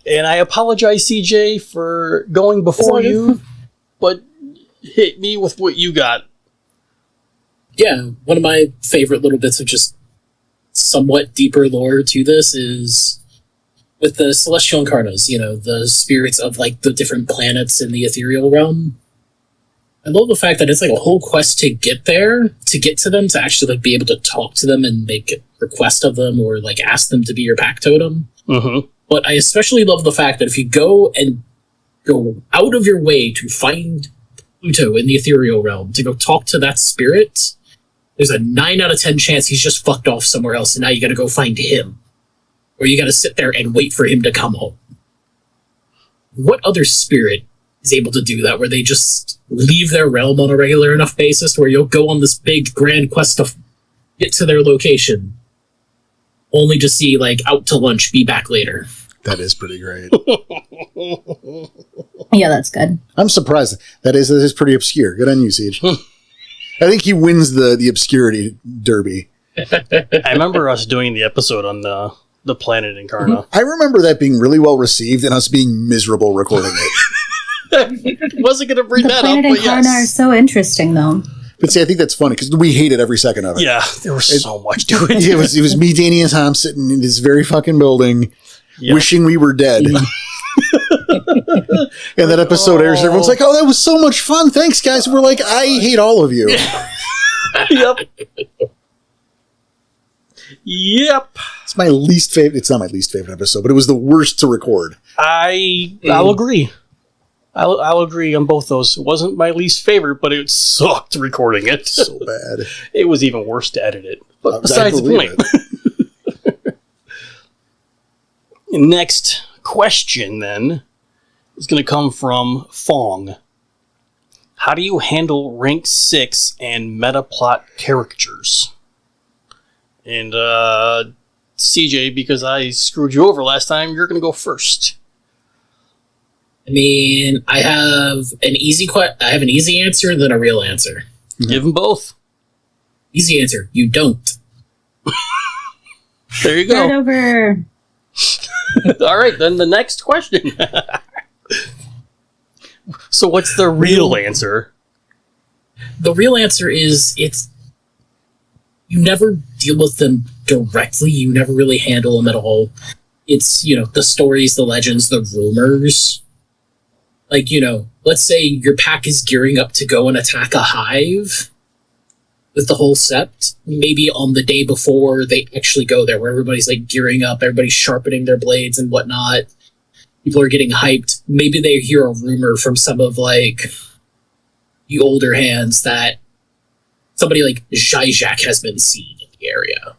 And I apologize, CJ, for going before you, but hit me with what you got. Yeah, one of my favorite little bits of just somewhat deeper lore to this is with the celestial incarnas, the spirits of the different planets in the ethereal realm. I love the fact that it's a whole quest to get there, to get to them, to actually be able to talk to them and make a request of them or ask them to be your pack totem. Mm-hmm. But I especially love the fact that if you go out of your way to find Pluto in the ethereal realm to go talk to that spirit, there's a 9 out of 10 chance he's just fucked off somewhere else, and now you gotta go find him. Or you gotta sit there and wait for him to come home. What other spirit is able to do that, where they just leave their realm on a regular enough basis where you'll go on this big grand quest to get to their location, only to see, like, out to lunch, be back later? That is pretty great. Yeah, that's good. I'm surprised. That is pretty obscure. Good on you, Siege. I think he wins the obscurity derby. I remember us doing the episode on the planet Incarna. I remember that being really well received and us being miserable recording it. Wasn't going to bring The that planet up, and but Karna are yes. so interesting, though. But see, I think that's funny because we hated every second of it. Yeah, there was so much to it. It was me, Danny, and Tom sitting in this very fucking building, Yep. wishing we were dead. And that episode airs, and everyone's like, "Oh, that was so much fun! Thanks, guys." And we're like, "I hate all of you." Yep. Yep. It's my least favorite. It's not my least favorite episode, but it was the worst to record. I'll agree. I'll agree on both those. It wasn't my least favorite, but it sucked recording it. So bad. It was even worse to edit it. But I besides the believe point. Next question, then, is going to come from Fong. How do you handle rank 6 and meta plot caricatures? And, CJ, because I screwed you over last time, you're going to go first. I mean, I have an easy answer and then a real answer. Give them both. Easy answer, you don't. There you Start go. over. All right, then the next question. So what's the real answer? The real answer is you never deal with them directly. You never really handle them at all. It's, the stories, the legends, the rumors. Like, let's say your pack is gearing up to go and attack a hive with the whole sept. Maybe on the day before they actually go there, where everybody's like gearing up, everybody's sharpening their blades and whatnot. People are getting hyped. Maybe they hear a rumor from some of like the older hands that somebody like Zizek has been seen in the area.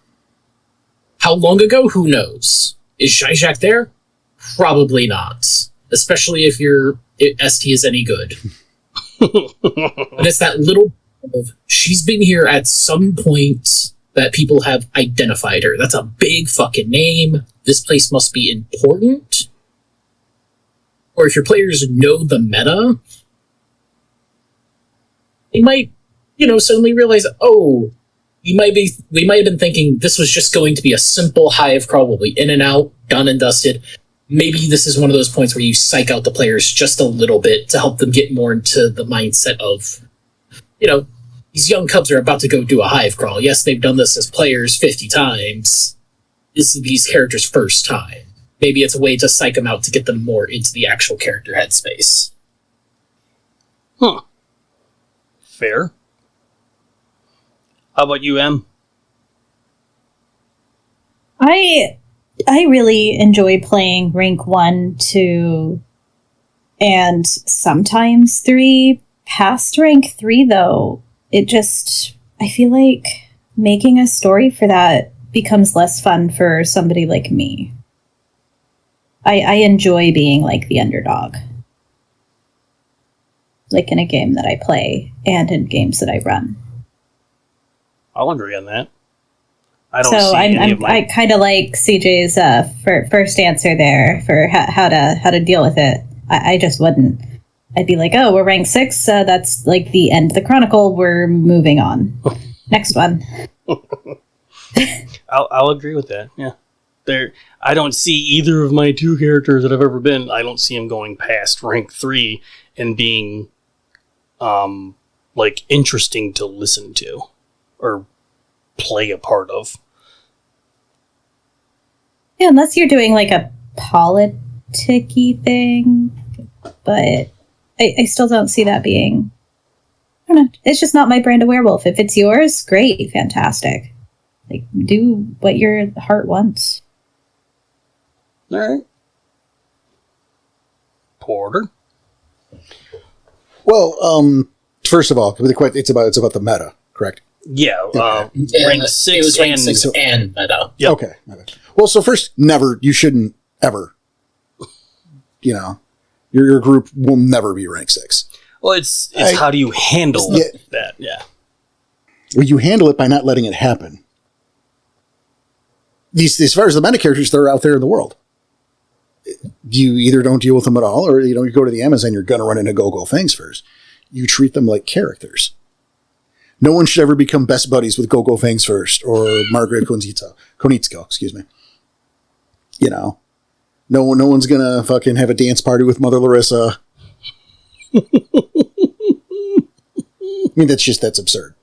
How long ago? Who knows? Is Zizek there? Probably not. Especially if your ST is any good. But it's that little of, she's been here at some point that people have identified her. That's a big fucking name. This place must be important. Or if your players know the meta, they might, suddenly realize, oh, we might have been thinking this was just going to be a simple hive crawl, we'll be in and out, done and dusted. Maybe this is one of those points where you psych out the players just a little bit to help them get more into the mindset of, these young cubs are about to go do a hive crawl. Yes, they've done this as players 50 times. This is these characters' first time. Maybe it's a way to psych them out to get them more into the actual character headspace. Huh. Fair. How about you, Em? I really enjoy playing rank 1, 2, and sometimes 3. Past rank 3, though, I feel like making a story for that becomes less fun for somebody like me. I enjoy being like the underdog. Like in a game that I play and in games that I run. I'll agree on that. I don't So see any of I my... kind of like CJ's first answer there for how to deal with it. I just wouldn't. I'd be like, oh, we're rank 6. That's like the end of the chronicle. We're moving on. Next one. I'll agree with that. Yeah, I don't see either of my 2 characters that I've ever been. I don't see them going past rank 3 and being, interesting to listen to or play a part of. Yeah, unless you're doing like a politic-y thing, but I still don't see that being. I don't know. It's just not my brand of werewolf. If it's yours, great, fantastic. Like, do what your heart wants. All right. Porter. Well, first of all, it's about the meta, correct? Yeah, rank 6 it was rank and 6 and meta. Yep. Okay. Well, so first, you shouldn't ever, your group will never be rank 6. Well, it's how do you handle that? Yeah. Well, you handle it by not letting it happen. As far as the meta characters that are out there in the world, you either don't deal with them at all, or you go to the Amazon, you're going to run into Go-Go Fangs first. You treat them like characters. No one should ever become best buddies with Go-Go Fangs first, or Margaret Konitsuko, excuse me. No one's going to fucking have a dance party with Mother Larissa. I mean, that's absurd.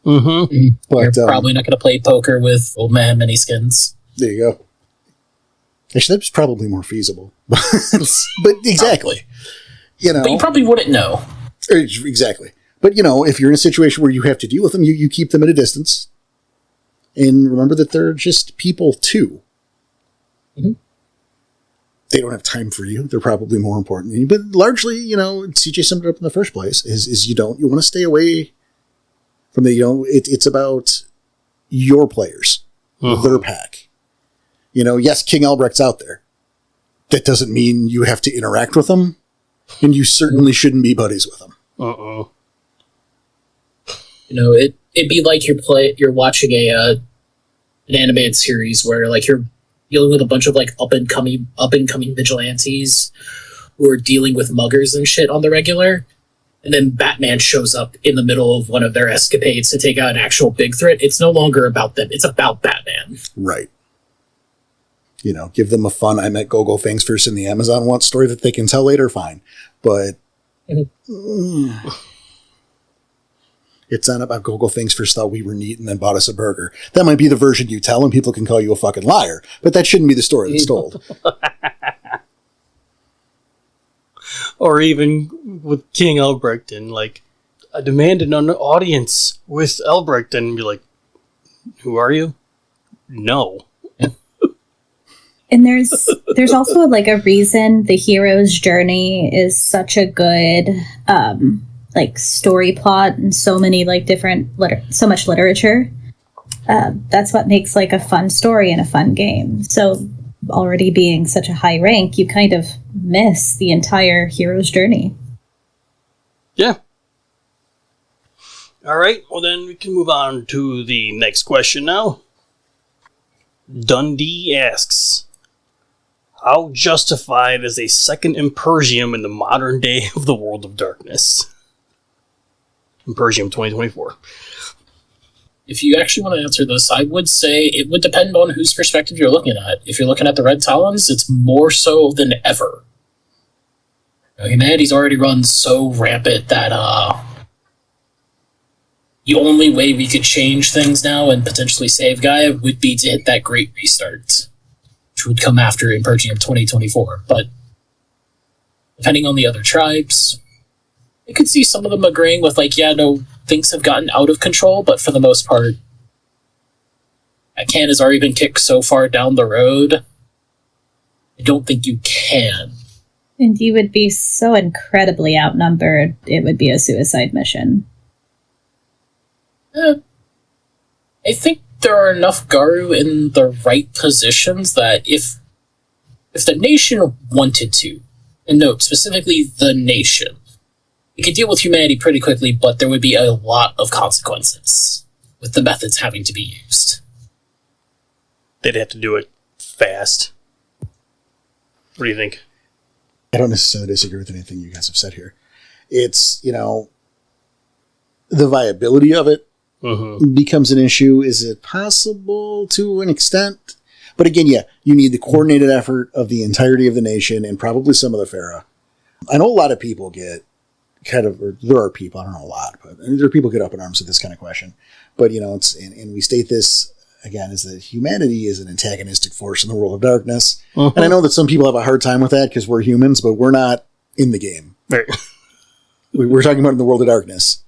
Mm-hmm. But, You're probably not going to play poker with old man miniskins. There you go. Actually, that's probably more feasible. But exactly. But you probably wouldn't know. Exactly. But, if you're in a situation where you have to deal with them, you keep them at a distance. And remember that they're just people, too. Mm-hmm. They don't have time for you. They're probably more important than you. But largely, CJ summed it up in the first place, is you want to stay away from it's about your players, their pack. Yes, King Albrecht's out there. That doesn't mean you have to interact with them, and you certainly shouldn't be buddies with them. Uh-oh. It'd be like you're watching an animated series where like you're dealing with a bunch of like up and coming vigilantes who are dealing with muggers and shit on the regular, and then Batman shows up in the middle of one of their escapades to take out an actual big threat. It's no longer about them; it's about Batman. Right. Give them a fun I met Go-Go Fangs first in the Amazon once story that they can tell later, fine. But it's not about Go-Go Fangs first thought we were neat and then bought us a burger. That might be the version you tell and people can call you a fucking liar, but that shouldn't be the story that's told. Or even with King Albrecht and like, I demanded an audience with Albrecht, and be like, who are you? No. And there's also like a reason the hero's journey is such a good story plot and so many like different so much literature. That's what makes like a fun story and a fun game. So already being such a high rank, you kind of miss the entire hero's journey. Yeah. All right. Well, then we can move on to the next question now. Dundee asks, how justified is a second Impersium in the modern day of the World of Darkness? Impersium 2024. If you actually want to answer this, I would say it would depend on whose perspective you're looking at. If you're looking at the Red Talons, it's more so than ever. Humanity's already run so rampant that the only way we could change things now and potentially save Gaia would be to hit that great restart, which would come after Impergium 2024. But depending on the other tribes, I could see some of them agreeing with things have gotten out of control, but for the most part, that can has already been kicked so far down the road, I don't think you can. And you would be so incredibly outnumbered, it would be a suicide mission. I think there are enough Garu in the right positions that if the nation wanted to, and note specifically the nation, it could deal with humanity pretty quickly, but there would be a lot of consequences with the methods having to be used. They'd have to do it fast. What do you think? I don't necessarily disagree with anything you guys have said here. It's, the viability of it becomes an issue. Is it possible to an extent? But again, yeah, you need the coordinated effort of the entirety of the nation and probably some of the Pharaoh. I know a lot of people get there are people, I don't know a lot, but there are people get up in arms with this kind of question. But, and we state this, again, is that humanity is an antagonistic force in the world of darkness. And I know that some people have a hard time with that because we're humans, but we're not in the game. Right. We're talking about in the world of darkness.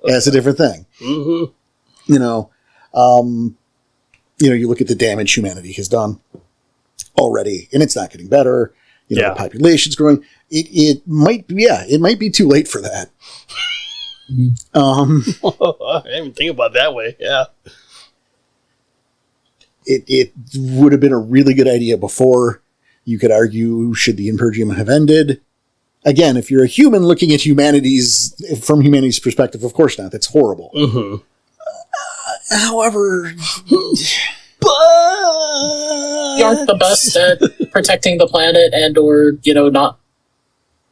That's a different thing. Mm-hmm. You look at the damage humanity has done already, and it's not getting better. The population's growing. It might be too late for that. I didn't even think about it that way. Yeah. It would have been a really good idea before. You could argue, should the Impurgium have ended? Again, if you're a human looking at from humanity's perspective, of course not. That's horrible. Mm-hmm. However, we aren't the best at protecting the planet and or, not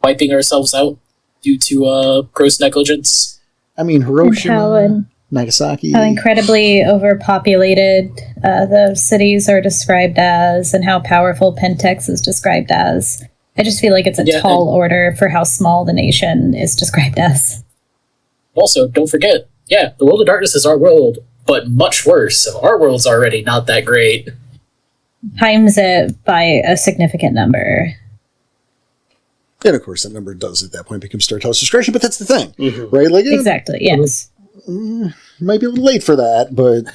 wiping ourselves out due to gross negligence. I mean, Hiroshima, Nagasaki. How incredibly overpopulated those cities are described as, and how powerful Pentex is described as. I just feel like it's a tall order for how small the nation is described as. Also, don't forget, the World of Darkness is our world, but much worse. So our world's already not that great. Times it by a significant number. And of course, that number does at that point become Storyteller's discretion, but that's the thing, right? Exactly, yes. Might be a little late for that, but...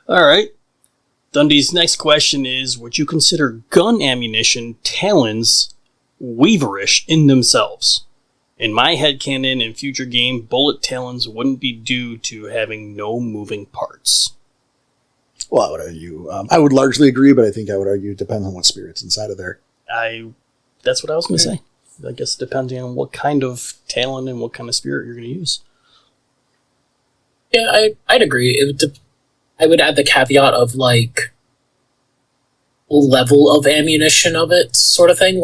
All right. Dundee's next question is, would you consider gun ammunition talons weaverish in themselves? In my headcanon in future game, bullet talons wouldn't be due to having no moving parts. Well, I would argue. I would largely agree, but I think I would argue it depends on what spirit's inside of there. That's what I was going to say. I guess depending on what kind of talon and what kind of spirit you're going to use. Yeah, I'd agree. I would add the caveat of, level of ammunition of it, sort of thing.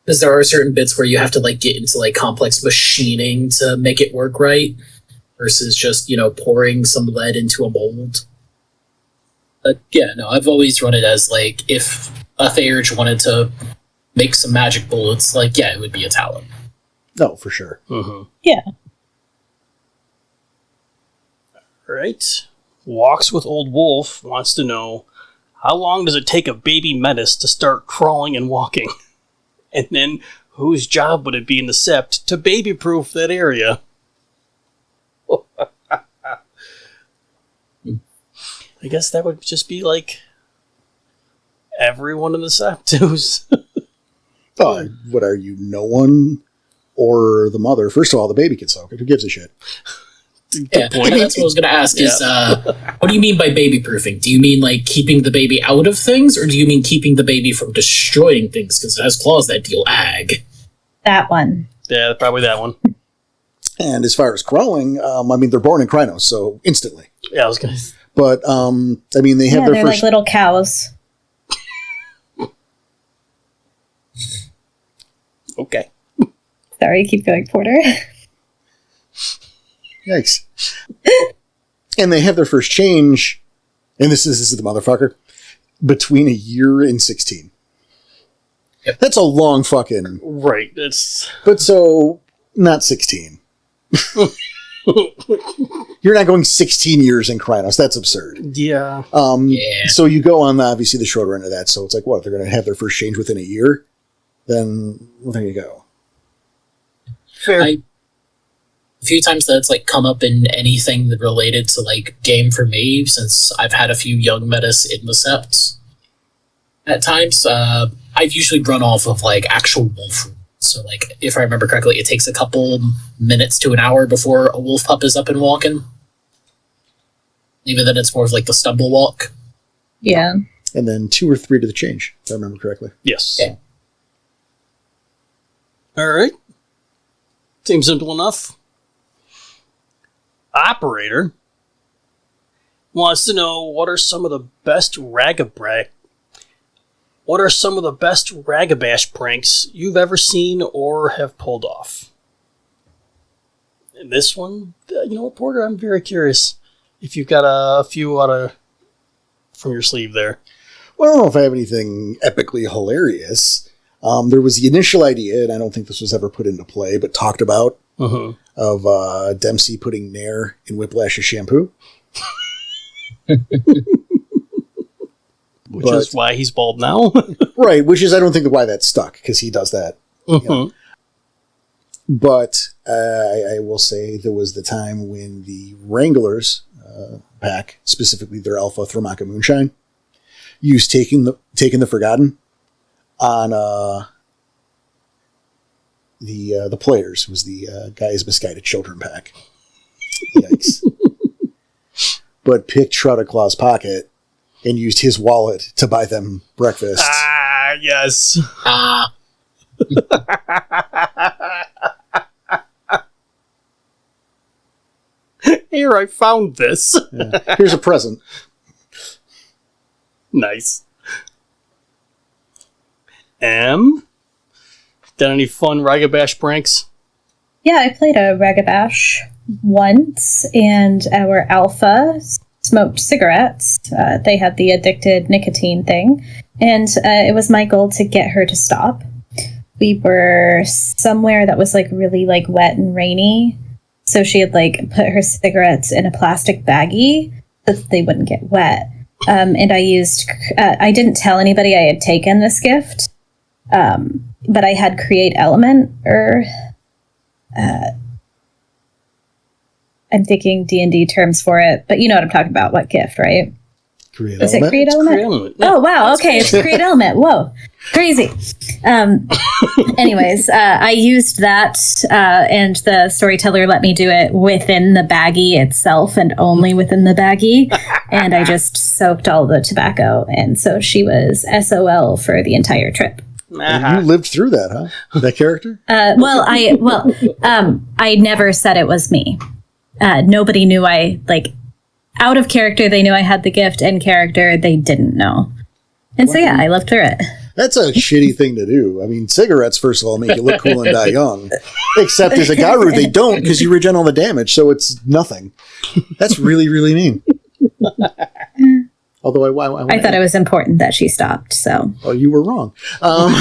Because there are certain bits where you have to, get into, complex machining to make it work right, versus just, pouring some lead into a mold. But, I've always run it as, if a Theurge wanted to make some magic bullets, it would be a talon. No, for sure. Mm-hmm. Yeah. All right. Walks with Old Wolf wants to know, how long does it take a baby metis to start crawling and walking? And then, whose job would it be in the Sept to baby-proof that area? I guess that would just be everyone in the Sept who's... What are you? No one or the mother? First of all, the baby can soak it. Who gives a shit? That's what I was going to ask is, what do you mean by baby proofing? Do you mean keeping the baby out of things, or do you mean keeping the baby from destroying things? Because it has claws that deal ag. That one. Yeah, probably that one. And as far as crawling, they're born in Krynos, so instantly. Yeah, I was going to... But, they have their they're first... like little cows. Okay. Sorry, keep going, Porter. Yikes. And they have their first change, and this is the motherfucker, between a year and 16. Yep. That's a long fucking... Right, it's... But so, not 16. You're not going 16 years in Krynos. That's absurd. Yeah. So you go on, obviously, the shorter end of that. So it's what? If they're going to have their first change within a year? Then, well, there you go. Fair. A few times that's come up in anything related to game for me, since I've had a few young metas in the Septs. At times, I've usually run off of actual wolf. So if I remember correctly, it takes a couple minutes to an hour before a wolf pup is up and walking. Even then, it's more of the stumble walk. Yeah. And then 2 or 3 to the change, if I remember correctly. Yes. Yeah. All right. Seems simple enough. Operator wants to know, what are some of the best ragabash pranks you've ever seen or have pulled off? And this one, Porter, I'm very curious if you've got a few from your sleeve there. Well, I don't know if I have anything epically hilarious. There was the initial idea, and I don't think this was ever put into play, but talked about, of Dempsey putting Nair in Whiplash's shampoo. Which is why he's bald now. Right, which is, I don't think why that stuck, because he does that. But I will say there was the time when the Wranglers, pack, specifically their Alpha Thermaka Moonshine, used Taking the Forgotten on the players. It was the Guy's Misguided Children pack. Yikes. But picked Shrouded Claw's pocket and used his wallet to buy them breakfast. Ah, yes. Here, I found this. Yeah. Here's a present. Nice. Done any fun Ragabash pranks? Yeah, I played a Ragabash once, and our alpha smoked cigarettes. They had the addicted nicotine thing, and it was my goal to get her to stop. We were somewhere that was like really like wet and rainy, so she had like put her cigarettes in a plastic baggie so that they wouldn't get wet. And I didn't tell anybody I had taken this gift, but I had create element, or I'm thinking D&D terms for it, but you know what I'm talking about. What gift, right? Create Is element? it create It's element? Create Element, yeah. Oh, wow. Okay, it's create element. Whoa. Crazy. Anyways, I used that, and the storyteller let me do it within the baggie itself and only within the baggie. And I just soaked all the tobacco. And so she was SOL for the entire trip. You lived through that, huh? That character? I never said it was me. Nobody knew out of character, they knew I had the gift. In character, they didn't know. And so, yeah, I lived through it. That's a shitty thing to do. I mean, cigarettes, first of all, make you look cool and die young. Except as a Garu, they don't, because you regen all the damage, so it's nothing. That's really, really mean. Although I thought it was important that she stopped, so. Oh, you were wrong. I'm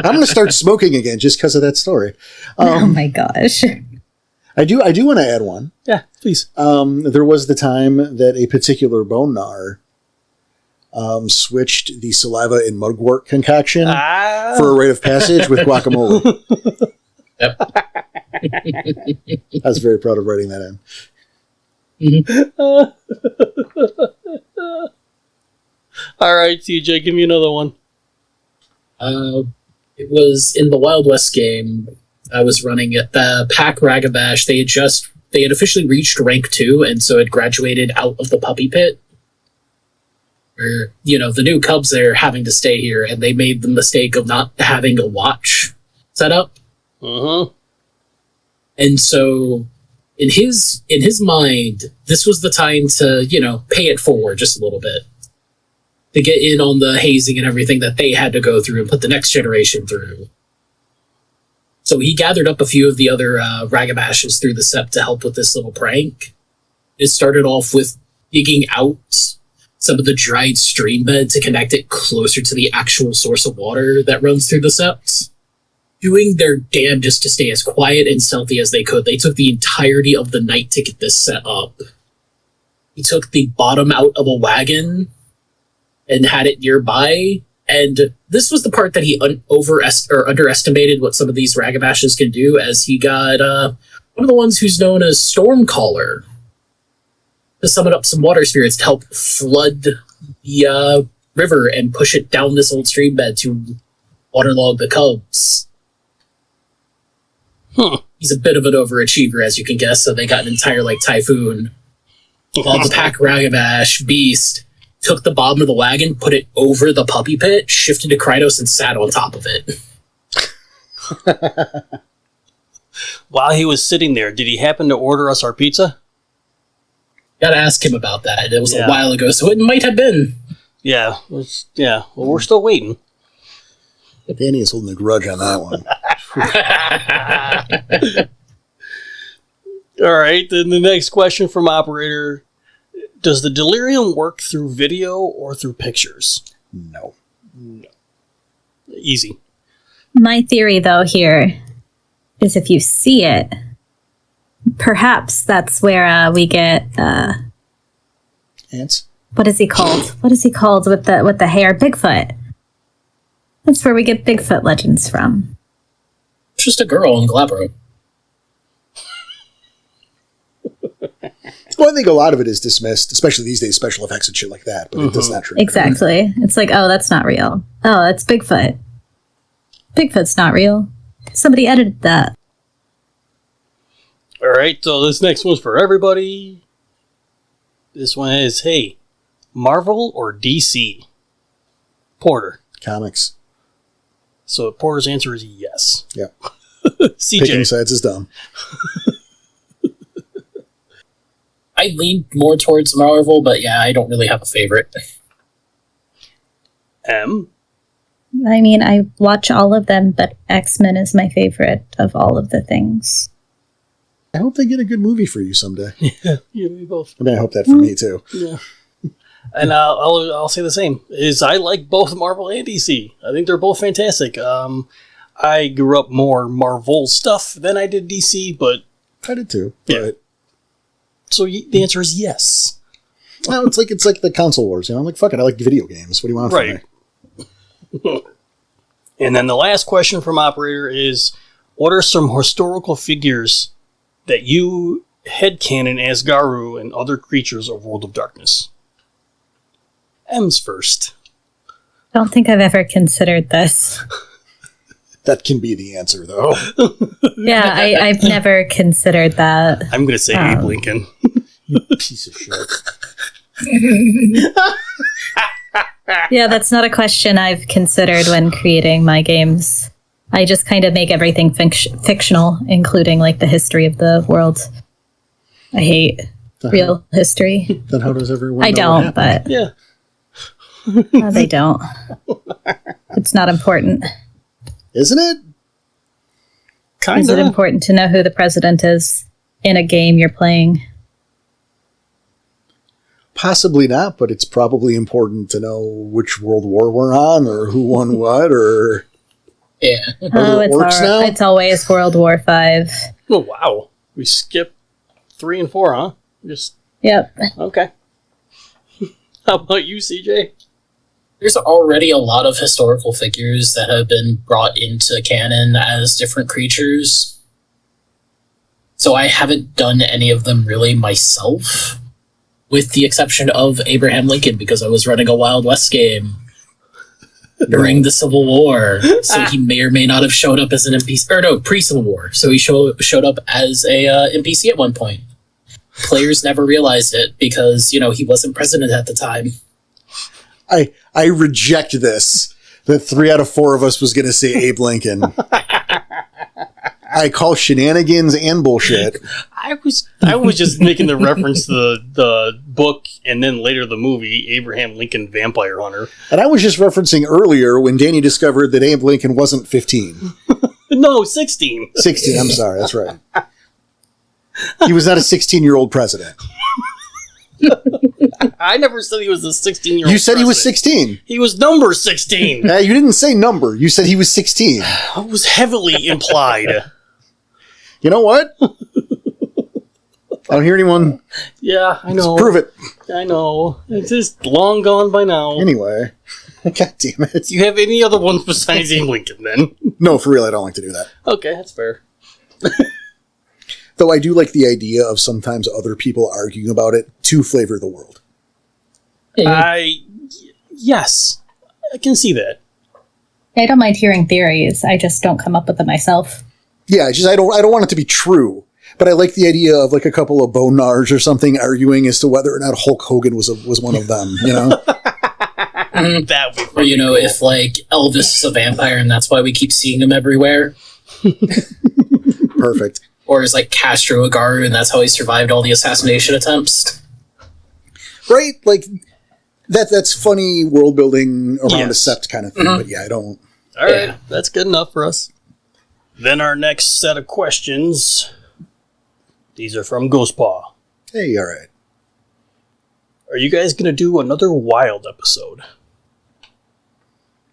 going to start smoking again just because of that story. Oh my gosh. I do want to add one. Yeah, please. There was the time that a particular bone gnar switched the saliva and mugwort concoction for a rite of passage with guacamole. Yep. I was very proud of writing that in. All right, TJ, give me another one. It was in the Wild West game. I was running at the Pack Ragabash. They had officially reached rank 2, and so had graduated out of the puppy pit. Where, the new cubs there having to stay here, and they made the mistake of not having a watch set up. Uh-huh. And so in his mind, this was the time to, pay it forward just a little bit. To get in on the hazing and everything that they had to go through and put the next generation through. So he gathered up a few of the other Ragabashes through the Sept to help with this little prank. It started off with digging out some of the dried stream bed to connect it closer to the actual source of water that runs through the Sept. Doing their damnedest to stay as quiet and stealthy as they could. They took the entirety of the night to get this set up. He took the bottom out of a wagon and had it nearby. And this was the part that he underestimated what some of these Ragabashes can do, as he got one of the ones who's known as Stormcaller to summon up some water spirits to help flood the river and push it down this old stream bed to waterlog the cubs. He's a bit of an overachiever, as you can guess, so they got an entire typhoon. While the Pack Ragabash beast took the bottom of the wagon, put it over the puppy pit, shifted to Krynos, and sat on top of it. While he was sitting there, did he happen to order us our pizza? Gotta ask him about that. It was a while ago, so it might have been. Yeah. Well, we're still waiting. Danny is holding a grudge on that one. All right, then the next question from Operator. Does the delirium work through video or through pictures? No. Easy. My theory, though, here is if you see it, perhaps that's where we get Ants? What is he called? What is he called with the hair? Bigfoot. That's where we get Bigfoot legends from. Just a girl in Glabro. Well, I think a lot of it is dismissed, especially these days, special effects and shit like that, but it does not true. Exactly. It's like, oh, that's not real. Oh, that's Bigfoot. Bigfoot's not real. Somebody edited that. All right, so this next one's for everybody. This one is, hey, Marvel or DC? Porter. Comics. So Porter's answer is yes. Yeah. CJ. Picking sides is dumb. I lean more towards Marvel, but yeah, I don't really have a favorite. M. I mean, I watch all of them, but X-Men is my favorite of all of the things. I hope they get a good movie for you someday. Yeah, we both. I mean, I hope that for me, too. Yeah. And I'll say the same. Is I like both Marvel and DC. I think they're both fantastic. I grew up more Marvel stuff than I did DC, but I did, too. Yeah. But, so the answer is yes. well, it's like the console wars, you know? I'm like, fuck it, I like video games. What do you want from me? And then the last question from Operator is, what are some historical figures that you headcanon as Garu and other creatures of World of Darkness? M's first. I don't think I've ever considered this. That can be the answer, though. Yeah, I've never considered that. I'm going to say Abe Lincoln. Piece of shit. Yeah, that's not a question I've considered when creating my games. I just kind of make everything fictional, including like the history of the world. I hate real history. Then how does everyone I know don't, what but Yeah. they don't. It's not important. Isn't it? Is it Kinda. important to know who the president is in a game you're playing? Possibly not, but it's probably important to know which World War we're on, or who won what, or... Yeah. Oh, it's always World War V. Oh, wow. We skipped 3 and 4, huh? Just, Yep. okay. How about you, CJ? There's already a lot of historical figures that have been brought into canon as different creatures. So I haven't done any of them really myself, with the exception of Abraham Lincoln, because I was running a Wild West game during the Civil War. So he may or may not have showed up as an NPC. Or no, pre-Civil War. So he showed up as a NPC at one point. Players never realized it because, he wasn't president at the time. I reject this. That 3 out of 4 of us was going to say Abe Lincoln. I call shenanigans and bullshit. I was just making the reference to the book and then later the movie, Abraham Lincoln Vampire Hunter. And I was just referencing earlier when Danny discovered that Abe Lincoln wasn't 15. No, 16. 16, I'm sorry, that's right. He was not a 16-year-old president. I never said he was a 16-year-old. You said he was 16. He was number 16. You didn't say number. You said he was 16. It was heavily implied. You know what? I don't hear anyone. Yeah, I know. Prove it. I know. It's just long gone by now. Anyway. God damn it. Do you have any other ones besides Abe Lincoln, then? No, for real, I don't like to do that. Okay, that's fair. Though I do like the idea of sometimes other people arguing about it to flavor the world. Yes, I can see that. I don't mind hearing theories. I just don't come up with them myself. Yeah, it's just I don't want it to be true. But I like the idea of like a couple of bone gnars or something arguing as to whether or not Hulk Hogan was one of them, That would be Or, if like Elvis is a vampire and that's why we keep seeing him everywhere. Perfect. Or is like Castro a Garu and that's how he survived all the assassination attempts. Right? Like that's funny world building around a sept kind of thing, but yeah, I don't. All right, that's good enough for us. Then our next set of questions. These are from Ghostpaw. Hey, all right. Are you guys going to do another Wild episode?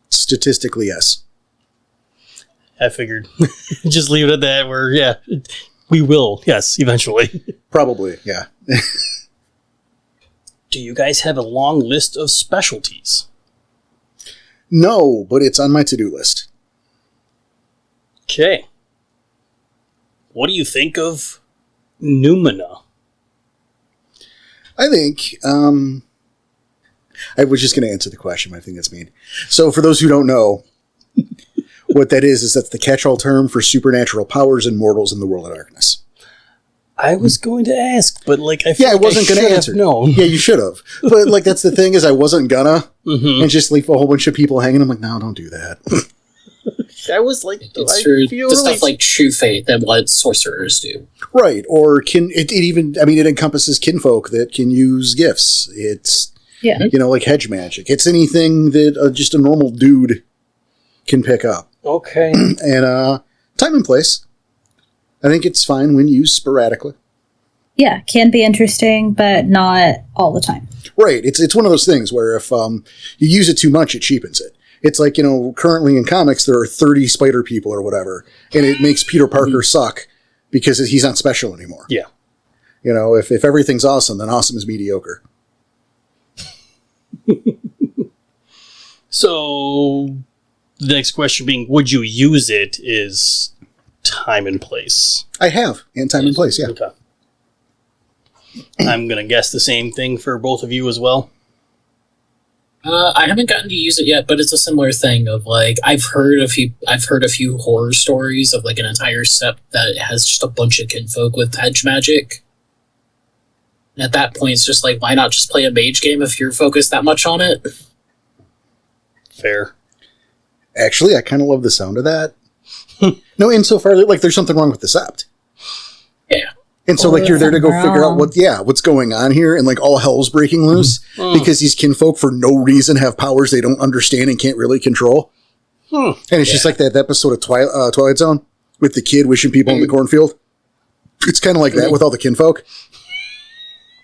Statistically, yes. I figured. Just leave it at that. We will, yes, eventually. Probably, yeah. Do you guys have a long list of specialties? No, but it's on my to-do list. Okay. What do you think of Numina? I think, I was just going to answer the question, but I think that's mean. So for those who don't know, what that is that's the catch-all term for supernatural powers and mortals in the world of darkness. I was going to ask, but like I I wasn't going to answer. No, yeah, you should have. But like that's the thing is, I wasn't gonna, and just leave a whole bunch of people hanging. I'm like, no, don't do that. I was like, It's true. The stuff like true fate that what sorcerers do. Right, or it even? I mean, it encompasses kinfolk that can use gifts. It's like hedge magic. It's anything that just a normal dude can pick up. Okay, and time and place. I think it's fine when used sporadically. Yeah, can be interesting, but not all the time. Right. It's one of those things where if you use it too much, it cheapens it. It's like, currently in comics, there are 30 spider people or whatever, and it makes Peter Parker suck because he's not special anymore. Yeah. If everything's awesome, then awesome is mediocre. So, the next question being, would you use it is time and place. I have, and time and place, yeah. Okay. I'm going to guess the same thing for both of you as well. I haven't gotten to use it yet, but it's a similar thing of like I've heard a few horror stories of like an entire set that has just a bunch of kinfolk with hedge magic. And at that point, it's just like, why not just play a mage game if you're focused that much on it? Fair. Actually, I kind of love the sound of that. No, insofar like there's something wrong with the sept. Yeah. And so, like, you're there to go figure out what's going on here, and like all hell's breaking loose because these kinfolk, for no reason, have powers they don't understand and can't really control. And it's just like that episode of Twilight Zone with the kid wishing people in the cornfield. It's kind of like that with all the kinfolk.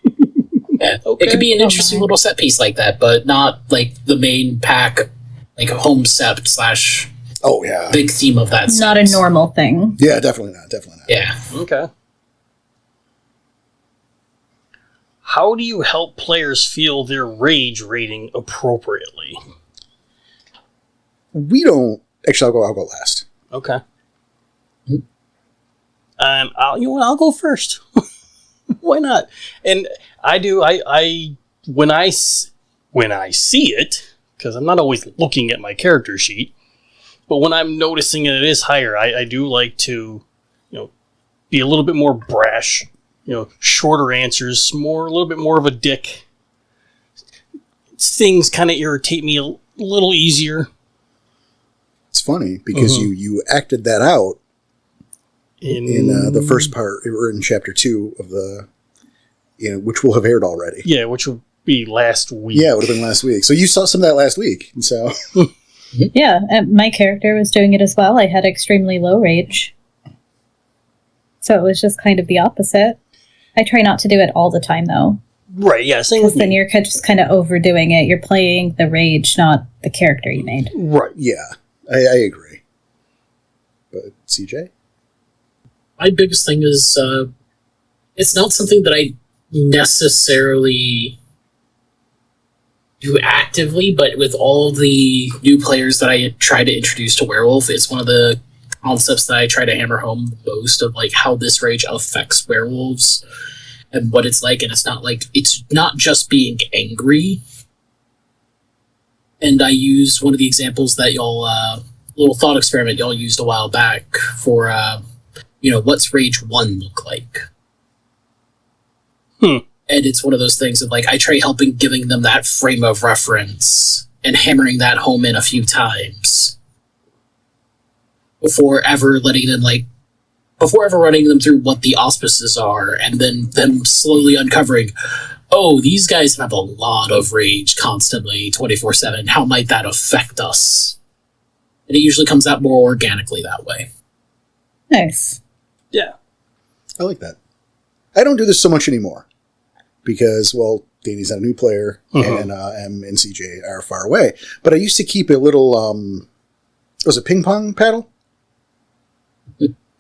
Yeah, it could be an interesting little set piece like that, but not like the main pack, like a home sept / big theme of that. Not a normal thing. Yeah, definitely not. Definitely not. Yeah. Okay. How do you help players feel their rage rating appropriately? We don't. Actually, I'll go last. Okay. I'll go first. Why not? And I do. When I see it, because I'm not always looking at my character sheet, but when I'm noticing it is higher, I do like to, be a little bit more brash. Shorter answers, a little bit more of a dick. Things kind of irritate me a little easier. It's funny because you acted that out in the first part, or in chapter 2 of the, which will have aired already. Yeah, which will be last week. Yeah, it would have been last week. So you saw some of that last week, and so. Yeah, my character was doing it as well. I had extremely low rage. So it was just kind of the opposite. I try not to do it all the time, though. Right, yeah, same with me. Because then you're just kind of overdoing it. You're playing the rage, not the character you made. Right. Yeah, I agree. But CJ? My biggest thing is, it's not something that I necessarily do actively, but with all the new players that I try to introduce to Werewolf, it's one of the concepts that I try to hammer home the most of like how this rage affects werewolves and what it's like, and it's not just being angry. And I use one of the examples that y'all little thought experiment y'all used a while back for what's rage 1 look like. And it's one of those things of like I try giving them that frame of reference and hammering that home in a few times before ever running them through what the auspices are, and then them slowly uncovering, oh, these guys have a lot of rage constantly, 24/7. How might that affect us? And it usually comes out more organically that way. Nice. Yeah. I like that. I don't do this so much anymore because, well, Danny's not a new player, and M and CJ are far away. But I used to keep a little, was it ping pong paddle?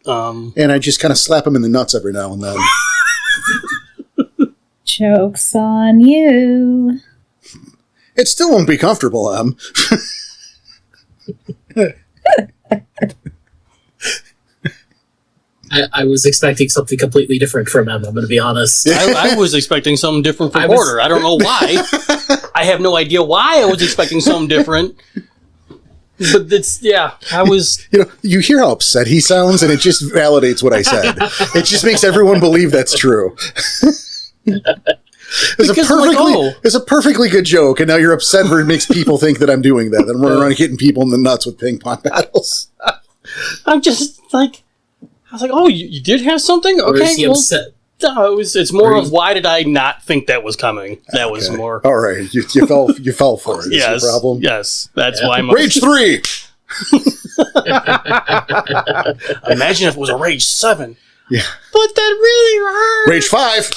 And I just kind of slap him in the nuts every now and then. Joke's on you. It still won't be comfortable, Em. I was expecting something completely different from him, I'm going to be honest. I was expecting something different from Porter. I don't know why. I have no idea why I was expecting something different. But I was... You hear how upset he sounds, and it just validates what I said. It just makes everyone believe that's true. It's a perfectly good joke, and now you're upset where it makes people think that I'm doing that. I'm running around hitting people in the nuts with ping pong paddles. I'm just like... I was like, oh, you did have something? Or Okay, is he upset? No, it's more of why did I not think that was coming? That was more... All right, you fell for it. Yes, your problem. Yes, that's why I'm... Rage 3! Imagine if it was a Rage 7. Yeah. But that really hurt! Rage 5!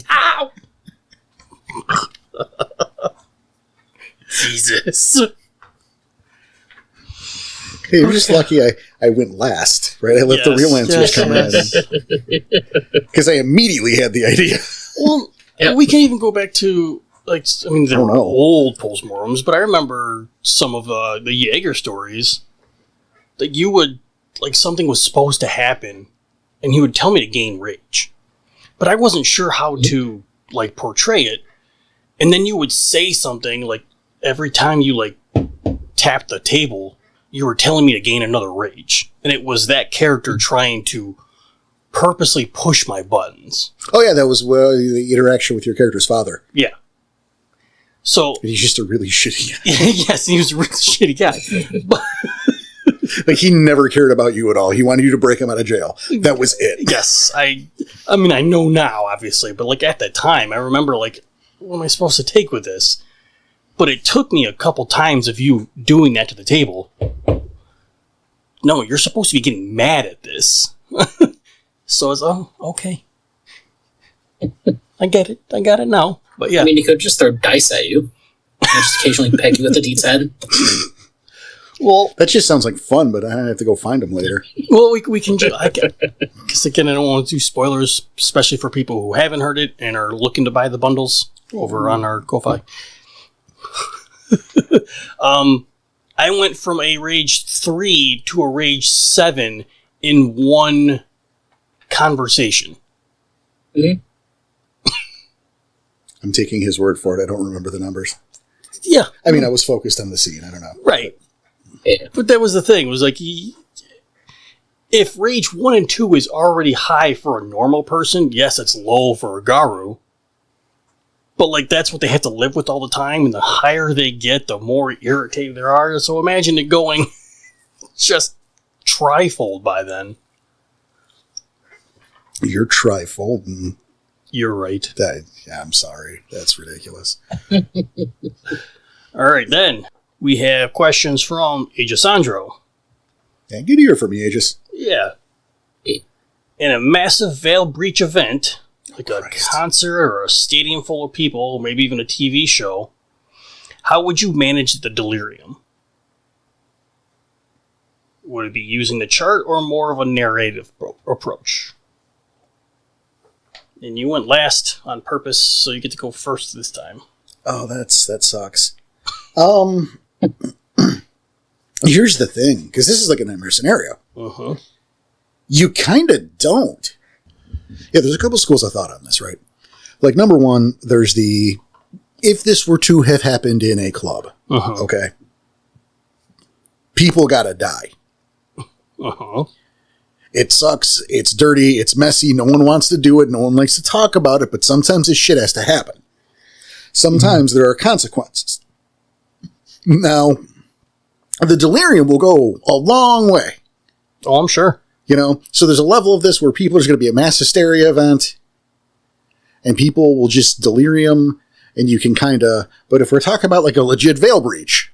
Ow! Jesus. Hey, you're just lucky I went last, right? I let the real answers come in. Because I immediately had the idea. Well, we can't even go back to, there were old postmortems, but I remember some of the Jaeger stories. That you would, something was supposed to happen, and he would tell me to gain rage. But I wasn't sure how to, portray it. And then you would say something, every time you, tapped the table, you were telling me to gain another rage. And it was that character trying to purposely push my buttons. Oh, yeah, that was the interaction with your character's father. Yeah. So... He's just a really shitty guy. Yes, he was a really shitty guy. But, he never cared about you at all. He wanted you to break him out of jail. That was it. Yes. I know now, obviously. But, at that time, I remember, what am I supposed to take with this? But it took me a couple times of you doing that to the table. No, you're supposed to be getting mad at this. So it's, okay. I get it. I got it now. But yeah. I mean, he could just throw dice at you. And just occasionally peg you with the deed's head. Well, that just sounds like fun, but I have to go find him later. Well, we can just... Because again, I don't want to do spoilers, especially for people who haven't heard it and are looking to buy the bundles over on our Ko-Fi. I went from a Rage 3 to a Rage 7 in one conversation. Mm-hmm. I'm taking his word for it. I don't remember the numbers. Yeah. I mean, I was focused on the scene. I don't know. Right. Yeah. But that was the thing. It was if Rage 1 and 2 is already high for a normal person, yes, it's low for a Garu. But, that's what they have to live with all the time, and the higher they get, the more irritated they are. So imagine it going just trifold by then. You're trifolding. You're right. I'm sorry. That's ridiculous. All right, then. We have questions from Aegis-Sandro. Yeah, good ear from you, Aegis. Yeah. In a massive Veil Breach event... a concert or a stadium full of people, maybe even a TV show, how would you manage the delirium? Would it be using the chart or more of a narrative approach? And you went last on purpose, so you get to go first this time. Oh, that sucks. Here's the thing, because this is like a nightmare scenario. Uh-huh. You kind of don't. Yeah, there's a couple schools of thought on this, right? Number one, there's if this were to have happened in a club, okay, people gotta die. It sucks, it's dirty, it's messy, no one wants to do it, no one likes to talk about it, but sometimes this shit has to happen. Sometimes there are consequences. Now, the delirium will go a long way. Oh, I'm sure. So there's a level of this where people are going to be a mass hysteria event and people will just delirium and you can but if we're talking about a legit veil breach,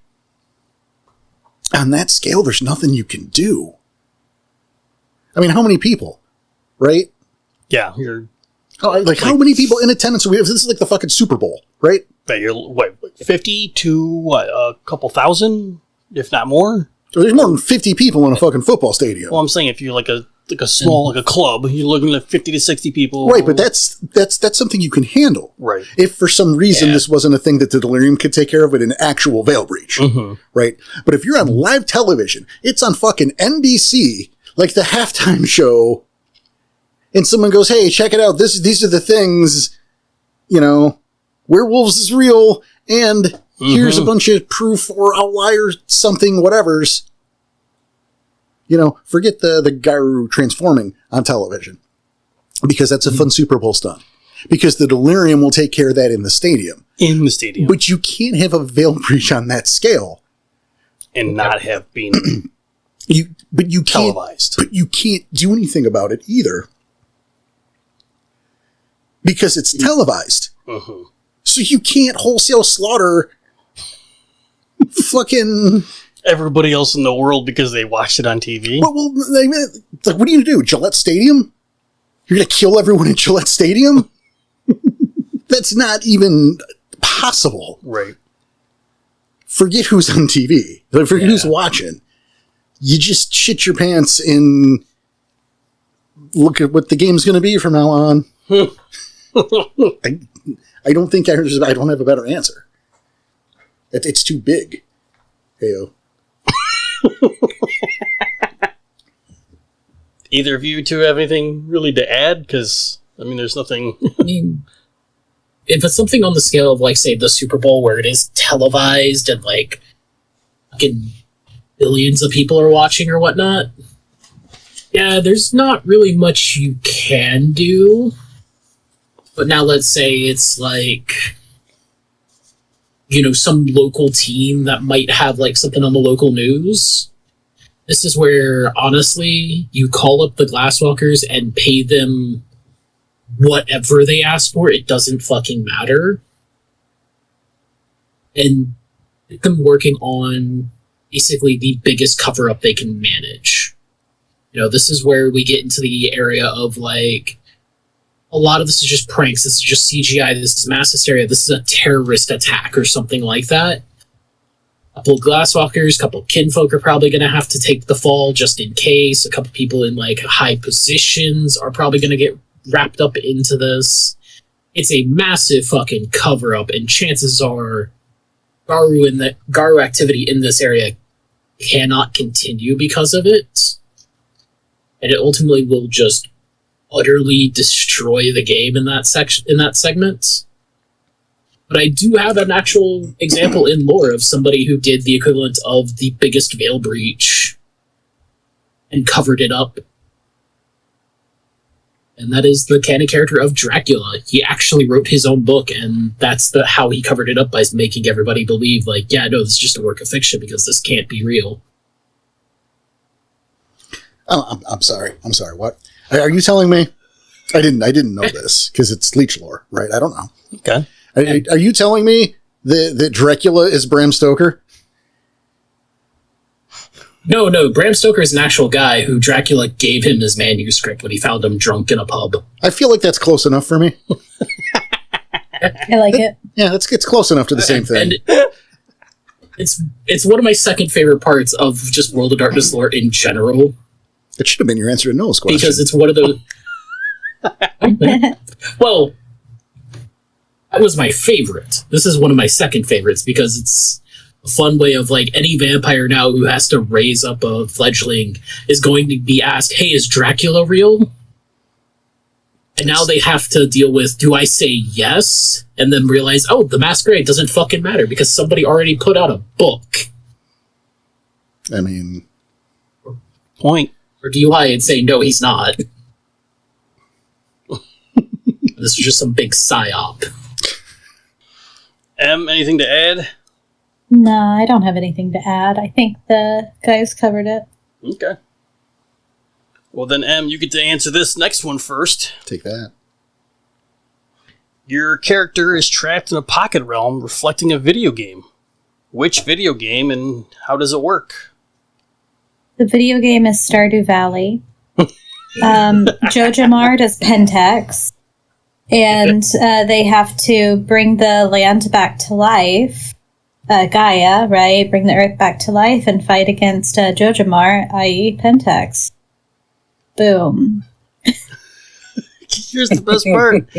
on that scale, there's nothing you can do. I mean, how many people, right? Yeah. How many people in attendance? This is like the fucking Super Bowl, right? But you're 50 to a couple thousand, if not more? There's more than 50 people in a fucking football stadium. Well, I'm saying if you're a small, a club, you're looking at 50 to 60 people. Right, but that's something you can handle. Right. If for some reason this wasn't a thing that the delirium could take care of, an actual veil breach. Right? But if you're on live television, it's on fucking NBC, like the halftime show, and someone goes, "Hey, check it out. These are the things, werewolves is real, and here's a bunch of proof or outliers, something, whatever's." Forget the Garu transforming on television, because that's a fun Super Bowl stunt. Because the delirium will take care of that in the stadium. But you can't have a veil breach on that scale. And not have been televised. But you can't do anything about it either. Because it's televised. Mm-hmm. So you can't wholesale slaughter fucking everybody else in the world because they watched it on TV. Well, what are you going to do? Gillette Stadium? You're going to kill everyone in Gillette Stadium? That's not even possible. Right. Forget who's on TV. Forget who's watching. You just shit your pants and look at what the game's going to be from now on. I don't think I don't have a better answer. It's too big. Heyo. Either of you two have anything really to add? Because, there's nothing... If it's something on the scale of, say, the Super Bowl, where it is televised and, fucking billions of people are watching or whatnot, yeah, there's not really much you can do. But now let's say it's, some local team that might have, something on the local news. This is where, honestly, you call up the Glasswalkers and pay them whatever they ask for. It doesn't fucking matter. And get them working on basically the biggest cover-up they can manage. This is where we get into the area of, a lot of this is just pranks, this is just CGI, this is mass hysteria, this is a terrorist attack or something like that. A couple of Glasswalkers, a couple of kinfolk are probably going to have to take the fall just in case. A couple people in, high positions are probably going to get wrapped up into this. It's a massive fucking cover-up, and chances are Garu activity in this area cannot continue because of it. And it ultimately will just utterly destroy the game in that segment. But I do have an actual example in lore of somebody who did the equivalent of the biggest veil breach and covered it up. And that is the canon character of Dracula. He actually wrote his own book, and that's how he covered it up, by making everybody believe, this is just a work of fiction because this can't be real. Oh, I'm sorry. What? Are you telling me? I didn't know this because it's Leech lore, right? I don't know. Okay. Are you telling me that Dracula is Bram Stoker? No. Bram Stoker is an actual guy who Dracula gave him his manuscript when he found him drunk in a pub. I feel like that's close enough for me. I like it. Yeah, it's close enough to the same thing. And it's one of my second favorite parts of just World of Darkness lore in general. It should have been your answer to Noah's question. Because it's one of those... Well, that was my favorite. This is one of my second favorites because it's a fun way of, any vampire now who has to raise up a fledgling is going to be asked, hey, is Dracula real? And now they have to deal with, do I say yes? And then realize, oh, the masquerade doesn't fucking matter because somebody already put out a book. Point. Or do you lie and say, no, he's not? This is just some big psyop. Anything to add? No, I don't have anything to add. I think the guys covered it. Okay. Well then, you get to answer this next one first. Take that. Your character is trapped in a pocket realm reflecting a video game. Which video game and how does it work? The video game is Stardew Valley. Jojamar does Pentax. And they have to bring the land back to life. Gaia, right? Bring the earth back to life and fight against Jojamar, i.e. Pentax. Boom. Here's the best part.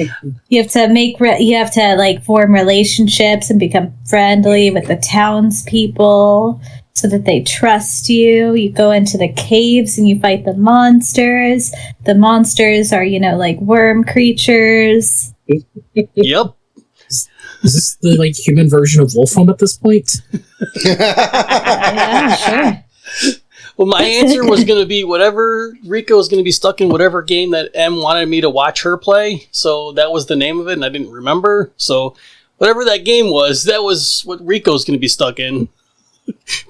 You have to form relationships and become friendly with the townspeople so that they trust you. You go into the caves and you fight the monsters. The monsters are, like worm creatures. Yep. Is this the like human version of Wolfram at this point? Yeah, sure. Well, my answer was going to be whatever. Rico is going to be stuck in whatever game that M wanted me to watch her play. So that was the name of it, and I didn't remember. So whatever that game was, that was what Rico's going to be stuck in.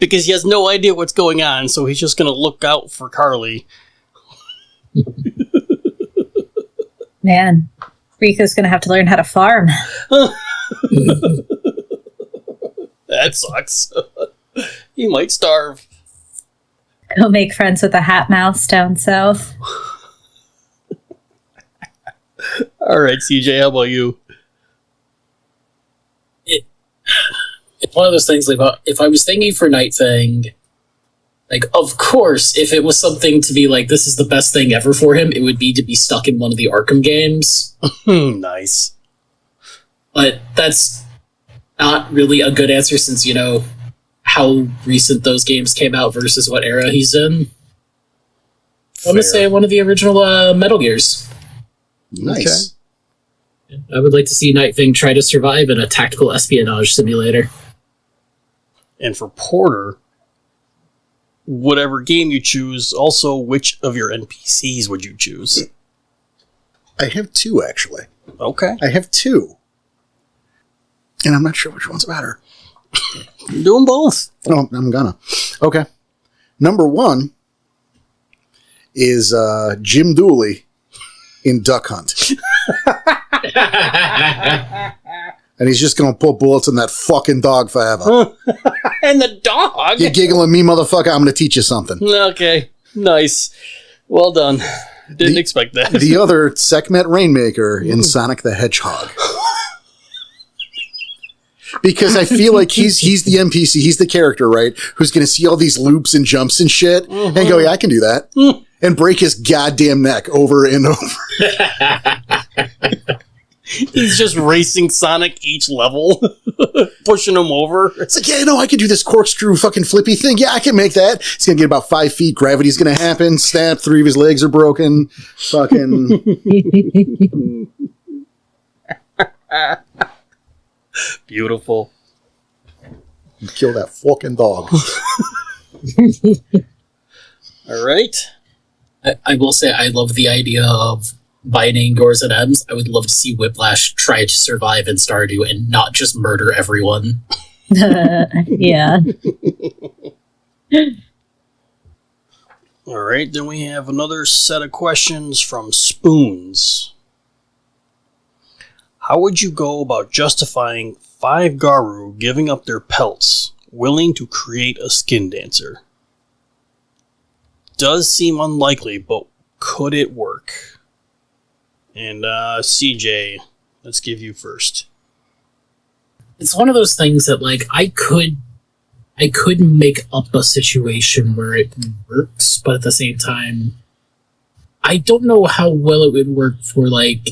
Because he has no idea what's going on, so he's just going to look out for Carly. Man, Rico's going to have to learn how to farm. That sucks. He might starve. Go make friends with a hat mouse down south. All right, CJ, how about you? It's one of those things, like, if I was thinking for Night Thing, like, of course, if it was something to be like, this is the best thing ever for him, it would be to be stuck in one of the Arkham games. Nice. But that's not really a good answer since, how recent those games came out versus what era he's in. I'm going to say one of the original Metal Gears. Nice. Okay. I would like to see Night Thing try to survive in a tactical espionage simulator. And for Porter, whatever game you choose, also which of your NPCs would you choose? I have two, actually. Okay. I have two. And I'm not sure which one's better. Do them both. Oh, I'm gonna. Okay. Number one is Jim Dooley in Duck Hunt. And he's just gonna put bullets in that fucking dog forever. And the dog? You giggling me, motherfucker, I'm gonna teach you something. Okay. Nice. Well done. Didn't expect that. The other, Sekhmet Rainmaker in Sonic the Hedgehog. Because I feel like he's the NPC, he's the character, right? Who's going to see all these loops and jumps and shit, and go, yeah, I can do that. And break his goddamn neck over and over. He's just racing Sonic each level, pushing him over. It's like, yeah, no, I can do this corkscrew fucking flippy thing. Yeah, I can make that. He's going to get about 5 feet. Gravity's going to happen. Snap. 3 of his legs are broken. Fucking... Beautiful. Kill that fucking dog. All right. I will say I love the idea of binding doors and M's. I would love to see Whiplash try to survive in Stardew and not just murder everyone. Yeah. All right, then we have another set of questions from Spoons. How would you go about justifying 5 Garu giving up their pelts, willing to create a skin dancer? Does seem unlikely, but could it work? And CJ, let's give you first. It's one of those things that, like, I could make up a situation where it works, but at the same time, I don't know how well it would work for, like,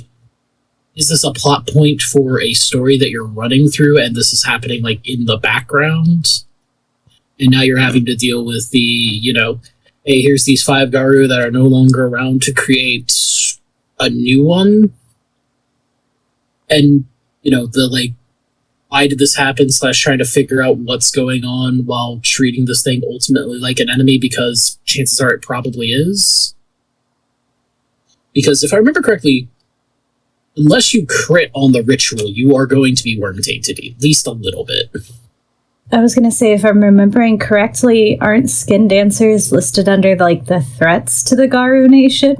is this a plot point for a story that you're running through and this is happening, like, in the background? And now you're having to deal with the, hey, here's these 5 Garu that are no longer around to create a new one. And, the, like, why did this happen / trying to figure out what's going on while treating this thing ultimately like an enemy, because chances are it probably is. Because if I remember correctly, unless you crit on the ritual, you are going to be worm tainted, at least a little bit. I was going to say, if I'm remembering correctly, aren't skin dancers listed under, like, the threats to the Garu Nation?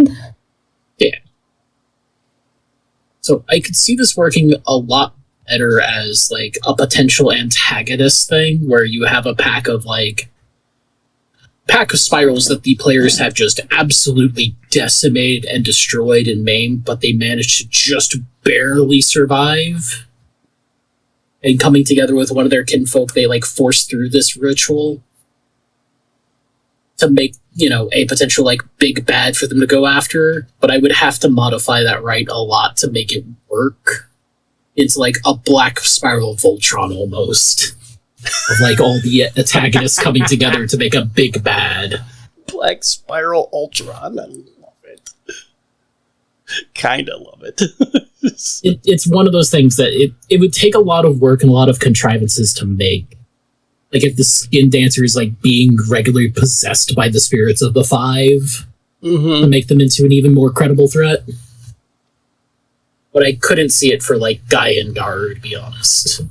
Yeah. So I could see this working a lot better as, like, a potential antagonist thing, where you have a pack of spirals that the players have just absolutely decimated and destroyed and maimed, but they managed to just barely survive. And coming together with one of their kinfolk, they, like, force through this ritual to make, a potential, like, big bad for them to go after. But I would have to modify that right a lot to make it work. It's like a black spiral Voltron almost. of like all the antagonists coming together to make a big bad. Black Spiral Ultron. I love it. Kinda love it. It's one of those things that it would take a lot of work and a lot of contrivances to make. Like if the Skin Dancer is like being regularly possessed by the spirits of the five to make them into an even more credible threat. But I couldn't see it for like Guy and Garu, to be honest.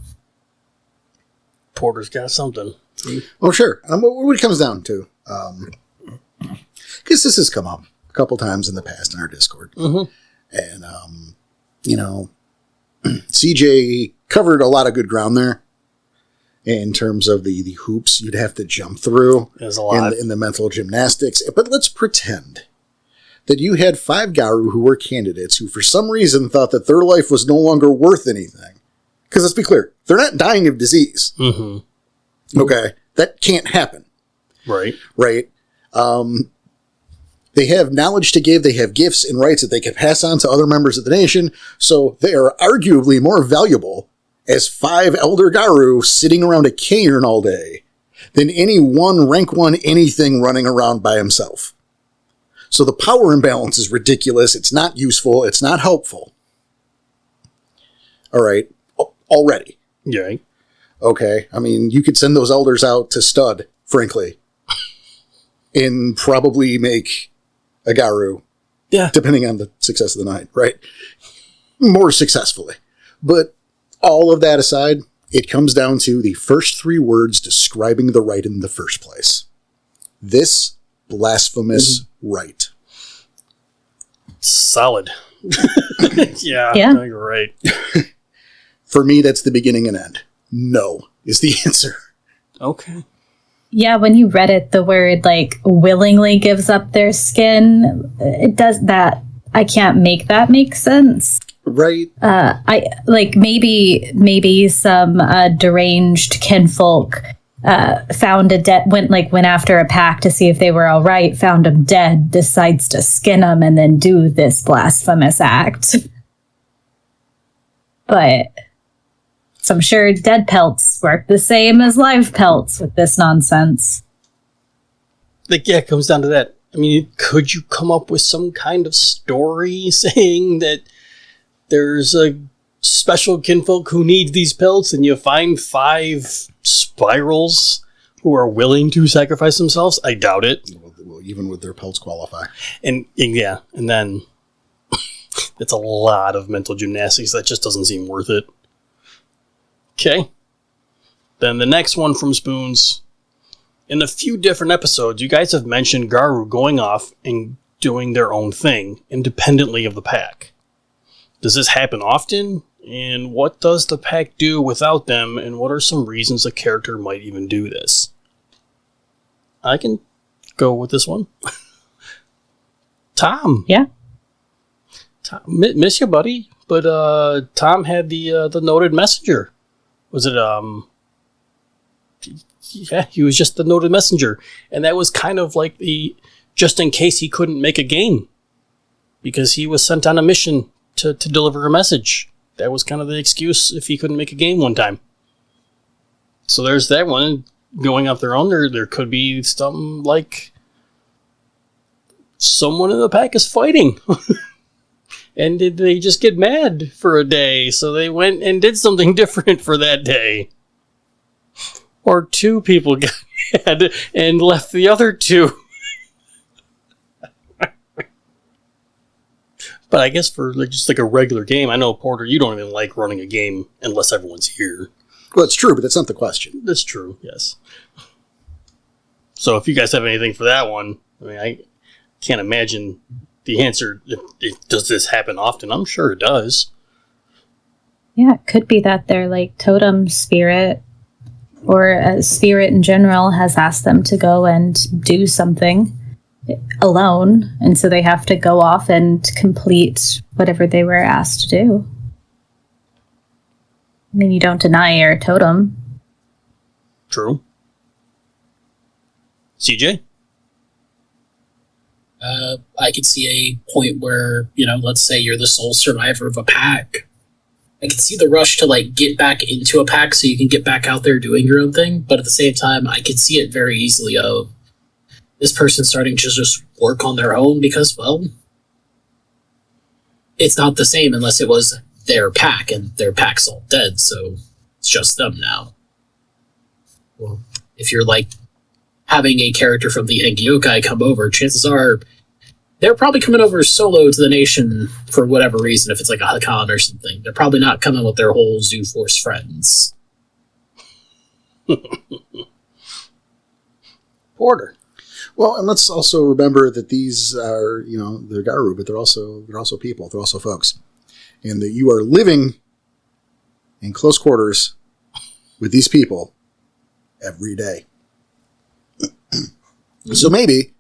Porter's got something. Oh, sure. What it comes down to, because this has come up a couple times in the past in our Discord. And, you know, CJ covered a lot of good ground there in terms of the hoops you'd have to jump through. There's a lot. In the mental gymnastics. But let's pretend that you had 5 Garu who were candidates who for some reason thought that their life was no longer worth anything. Because let's be clear, they're not dying of disease. Okay? That can't happen. Right. Right? They have knowledge to give, they have gifts and rights that they can pass on to other members of the nation, so they are arguably more valuable as 5 Elder Garu sitting around a cairn all day than any one rank 1 anything running around by himself. So the power imbalance is ridiculous, it's not useful, it's not helpful. Alright, already. Yeah. Okay, I mean, you could send those elders out to stud, frankly, and probably make a Garu, depending on the success of the night, right? More successfully. But all of that aside, it comes down to the first 3 words describing the rite in the first place. This blasphemous rite. Solid. Yeah, no, you're right. For me, that's the beginning and end. No is the answer. Okay. Yeah, when you read it, the word like willingly gives up their skin, it does that. I can't make that make sense. Right. I like maybe some deranged kinfolk found a dead went after a pack to see if they were all right, found them dead, decides to skin them and then do this blasphemous act. But so I'm sure dead pelts work the same as live pelts with this nonsense. Like, yeah, it comes down to that. I mean, could you come up with some kind of story saying that there's a special kinfolk who needs these pelts and you find 5 spirals who are willing to sacrifice themselves? I doubt it. Well, even with their pelts qualify. And then it's a lot of mental gymnastics. That just doesn't seem worth it. Okay. Then the next one from Spoons. In a few different episodes, you guys have mentioned Garu going off and doing their own thing, independently of the pack. Does this happen often? And what does the pack do without them? And what are some reasons a character might even do this? I can go with this one. Tom. Yeah. Tom, miss you, buddy. But Tom had the noted messenger. Was it yeah, he was just the noted messenger. And that was kind of like the just in case he couldn't make a game. Because he was sent on a mission to deliver a message. That was kind of the excuse if he couldn't make a game one time. So there's that one. Going off their own, there could be something like someone in the pack is fighting. And did they just get mad for a day? So they went and did something different for that day. Or 2 people got mad and left the other 2. But I guess for just like a regular game, I know, Porter, you don't even like running a game unless everyone's here. Well, it's true, but that's not the question. That's true, yes. So if you guys have anything for that one, I mean, I can't imagine the answer. Does this happen often? I'm sure it does. Yeah, it could be that their like totem spirit or a spirit in general has asked them to go and do something alone, and so they have to go off and complete whatever they were asked to do. I mean, you don't deny your totem. True. CJ? I could see a point where, let's say you're the sole survivor of a pack, I can see the rush to like get back into a pack so you can get back out there doing your own thing, but at the same time, I could see it very easily of this person starting to just work on their own because, well, it's not the same unless it was their pack, and their pack's all dead, so it's just them now. Well, if you're like having a character from the Engyokai come over, chances are they're probably coming over solo to the nation for whatever reason, if it's like a Hakan or something. They're probably not coming with their whole Zoo Force friends. Porter. Well, and let's also remember that these are, they're Garu, but they're also people. They're also folks. And that you are living in close quarters with these people every day. So maybe,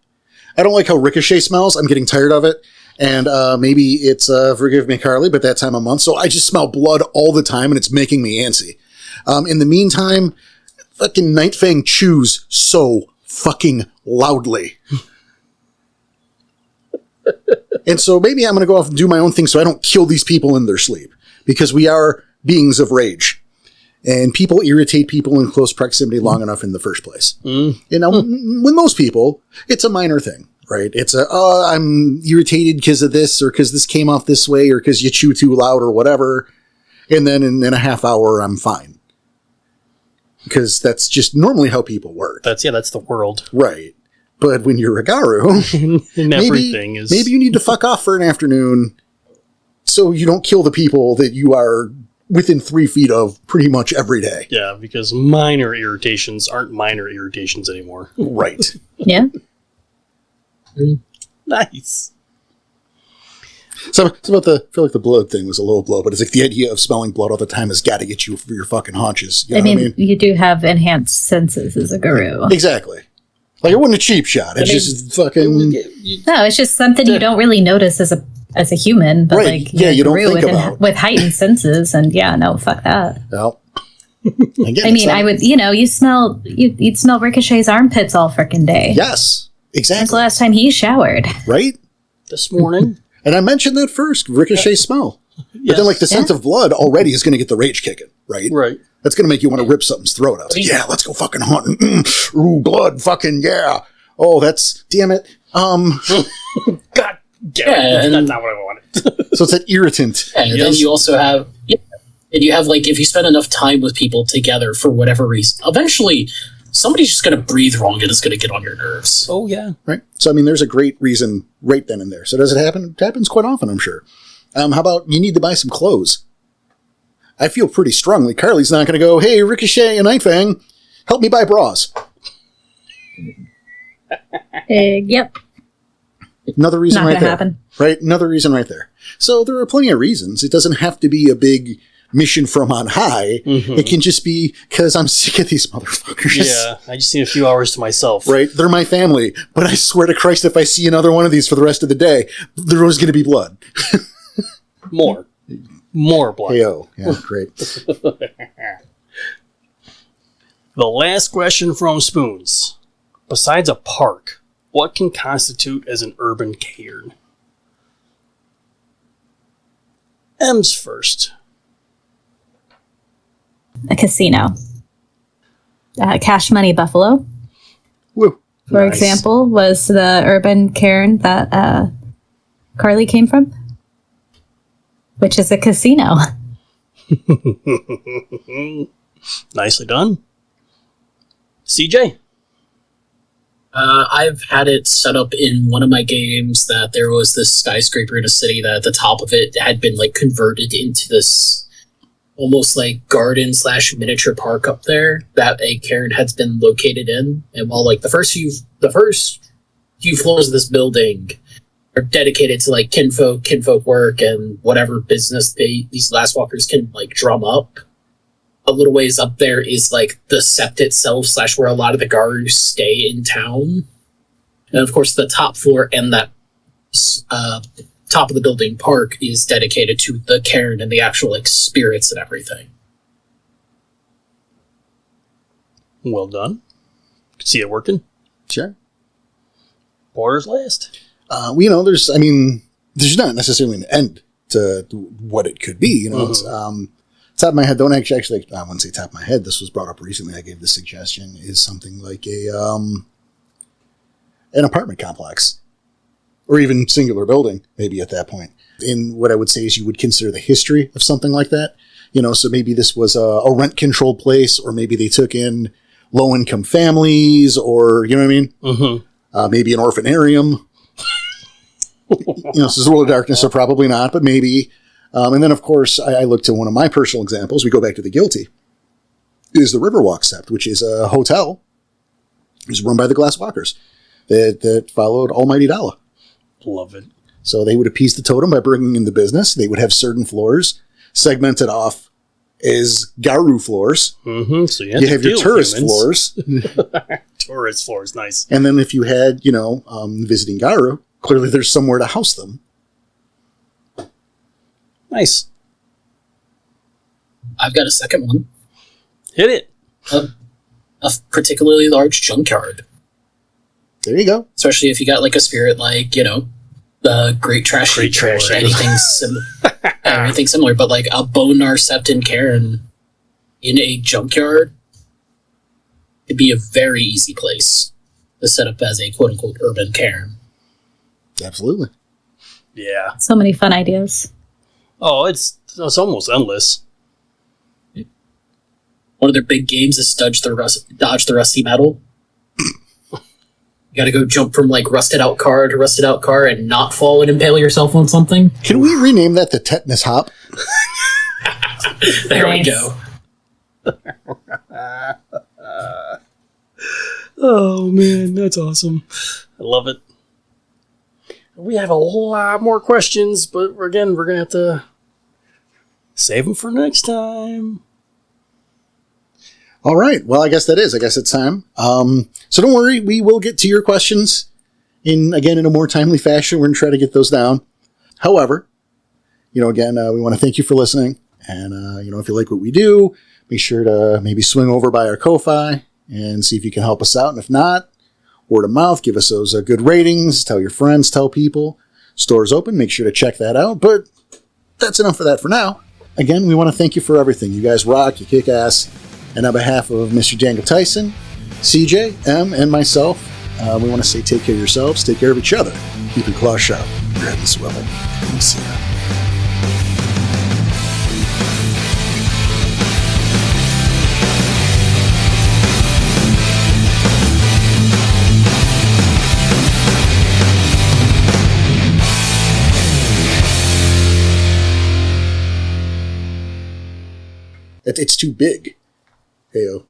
I don't like how Ricochet smells. I'm getting tired of it. And maybe it's, forgive me, Carly, but that time of month. So I just smell blood all the time, and it's making me antsy. In the meantime, fucking Night Fang chews so fucking loudly. And so maybe I'm going to go off and do my own thing so I don't kill these people in their sleep. Because we are beings of rage. And people irritate people in close proximity long enough in the first place. With most people, it's a minor thing, right? It's I'm irritated because of this, or because this came off this way, or because you chew too loud, or whatever. And then in a half hour, I'm fine. Because that's just normally how people work. That's the world. Right. But when you're a Garu, maybe you need to fuck off for an afternoon so you don't kill the people that you are within 3 feet of pretty much every day. Yeah, because minor irritations aren't minor irritations anymore. Right. Yeah. Nice. So it's about I feel like the blood thing was a low blow, but it's like the idea of smelling blood all the time has got to get you for your fucking haunches. You know what I mean? You do have enhanced senses as a guru. Exactly. Like, it wasn't a cheap shot. It's just fucking... No, it's just something you don't really notice as a human, but right. like, you don't think about with heightened senses, and fuck that. Well, again, I mean, I would, you'd smell Ricochet's armpits all frickin' day. Yes, exactly. When's the last time he showered? Right? This morning. And I mentioned that first, Ricochet smell. Yes. But then, like, the sense of blood already is going to get the rage kicking, right? Right. That's going to make you want to rip something's throat out. Like, yeah, let's go fucking hunting. Ooh, blood, fucking, yeah. Oh, that's, damn it. God damn it. That's not what I wanted. So it's that irritant. And then you also have, like, if you spend enough time with people together for whatever reason, eventually somebody's just going to breathe wrong and it's going to get on your nerves. Oh, yeah. Right. So, I mean, there's a great reason right then and there. So does it happen? It happens quite often, I'm sure. How about you need to buy some clothes? I feel pretty strongly Carly's not going to go, hey, Ricochet and Night Fang, help me buy bras. Yep. Another reason not right there. Happen. Right? Another reason right there. So there are plenty of reasons. It doesn't have to be a big mission from on high. Mm-hmm. It can just be because I'm sick of these motherfuckers. Yeah, I just need a few hours to myself. Right? They're my family. But I swear to Christ, if I see another one of these for the rest of the day, there's going to be blood. More blood. Hey-o. Yeah, great. The last question from Spoons. Besides a park, what can constitute as an urban cairn? M's first. A casino. Cash Money Buffalo, Woo. for example, was the urban cairn that Carly came from, which is a casino. Nicely done. CJ? I've had it set up in one of my games that there was this skyscraper in a city that at the top of it had been like converted into this almost like garden / miniature park up there that a cairn has been located in. And while like the first few floors of this building are dedicated to like kinfolk work and whatever business these last walkers can like drum up, a little ways up there is like the sept itself / where a lot of the Garus stay in town. And of course the top floor and that top of the building park is dedicated to the cairn and the actual like spirits and everything. Well done. Can see it working. Sure. Porter's last. There's not necessarily an end to what it could be. You know, it's, top of my head, don't actually, I wouldn't say top of my head. This was brought up recently. I gave the suggestion is something like an apartment complex or even singular building, maybe at that point. And what I would say is you would consider the history of something like that. You know, so maybe this was a rent controlled place, or maybe they took in low income families, or, you know what I mean? Mm-hmm. Maybe an orphanarium. You know, this is a world of darkness, so probably not, but maybe. And then, of course, I look to one of my personal examples. We go back to the Guilty. Is the Riverwalk Sept, which is a hotel. It was run by the Glasswalkers that followed Almighty Dala. Love it. So they would appease the totem by bringing in the business. They would have certain floors segmented off as Garu floors. Mm-hmm. So you have your tourist floors. Tourist floors, nice. And then if you had, you know, visiting Garu, clearly there's somewhere to house them. Nice. I've got a second one. Hit it. A particularly large junkyard. There you go. Especially if you got like a spirit like, you know, the Great Trash Heap or anything, anything similar. But like a Bonar Sept in Cairn in a junkyard could be a very easy place to set up as a quote-unquote urban cairn. Absolutely. Yeah. So many fun ideas. Oh, it's almost endless. One of their big games is dodge the rusty metal. You gotta go jump from like rusted out car to rusted out car and not fall and impale yourself on something. Can we rename that the Tetanus Hop? There we go. Oh man, that's awesome. I love it. We have a lot more questions, but again, we're gonna have to save them for next time. All right. Well, I guess it's time. So don't worry. We will get to your questions in a more timely fashion. We're going to try to get those down. However, you know, again, we want to thank you for listening. And, you know, if you like what we do, make sure to maybe swing over by our Ko-Fi and see if you can help us out. And if not, word of mouth, give us those good ratings, tell your friends, tell people. Store's open. Make sure to check that out. But that's enough of that for now. Again, we want to thank you for everything. You guys rock. You kick ass. And on behalf of Mr. Daniel Tyson, CJ, M, and myself, we want to say take care of yourselves, take care of each other, keep your claws sharp, your head and swivel. We'll see ya. It's too big. Heyo.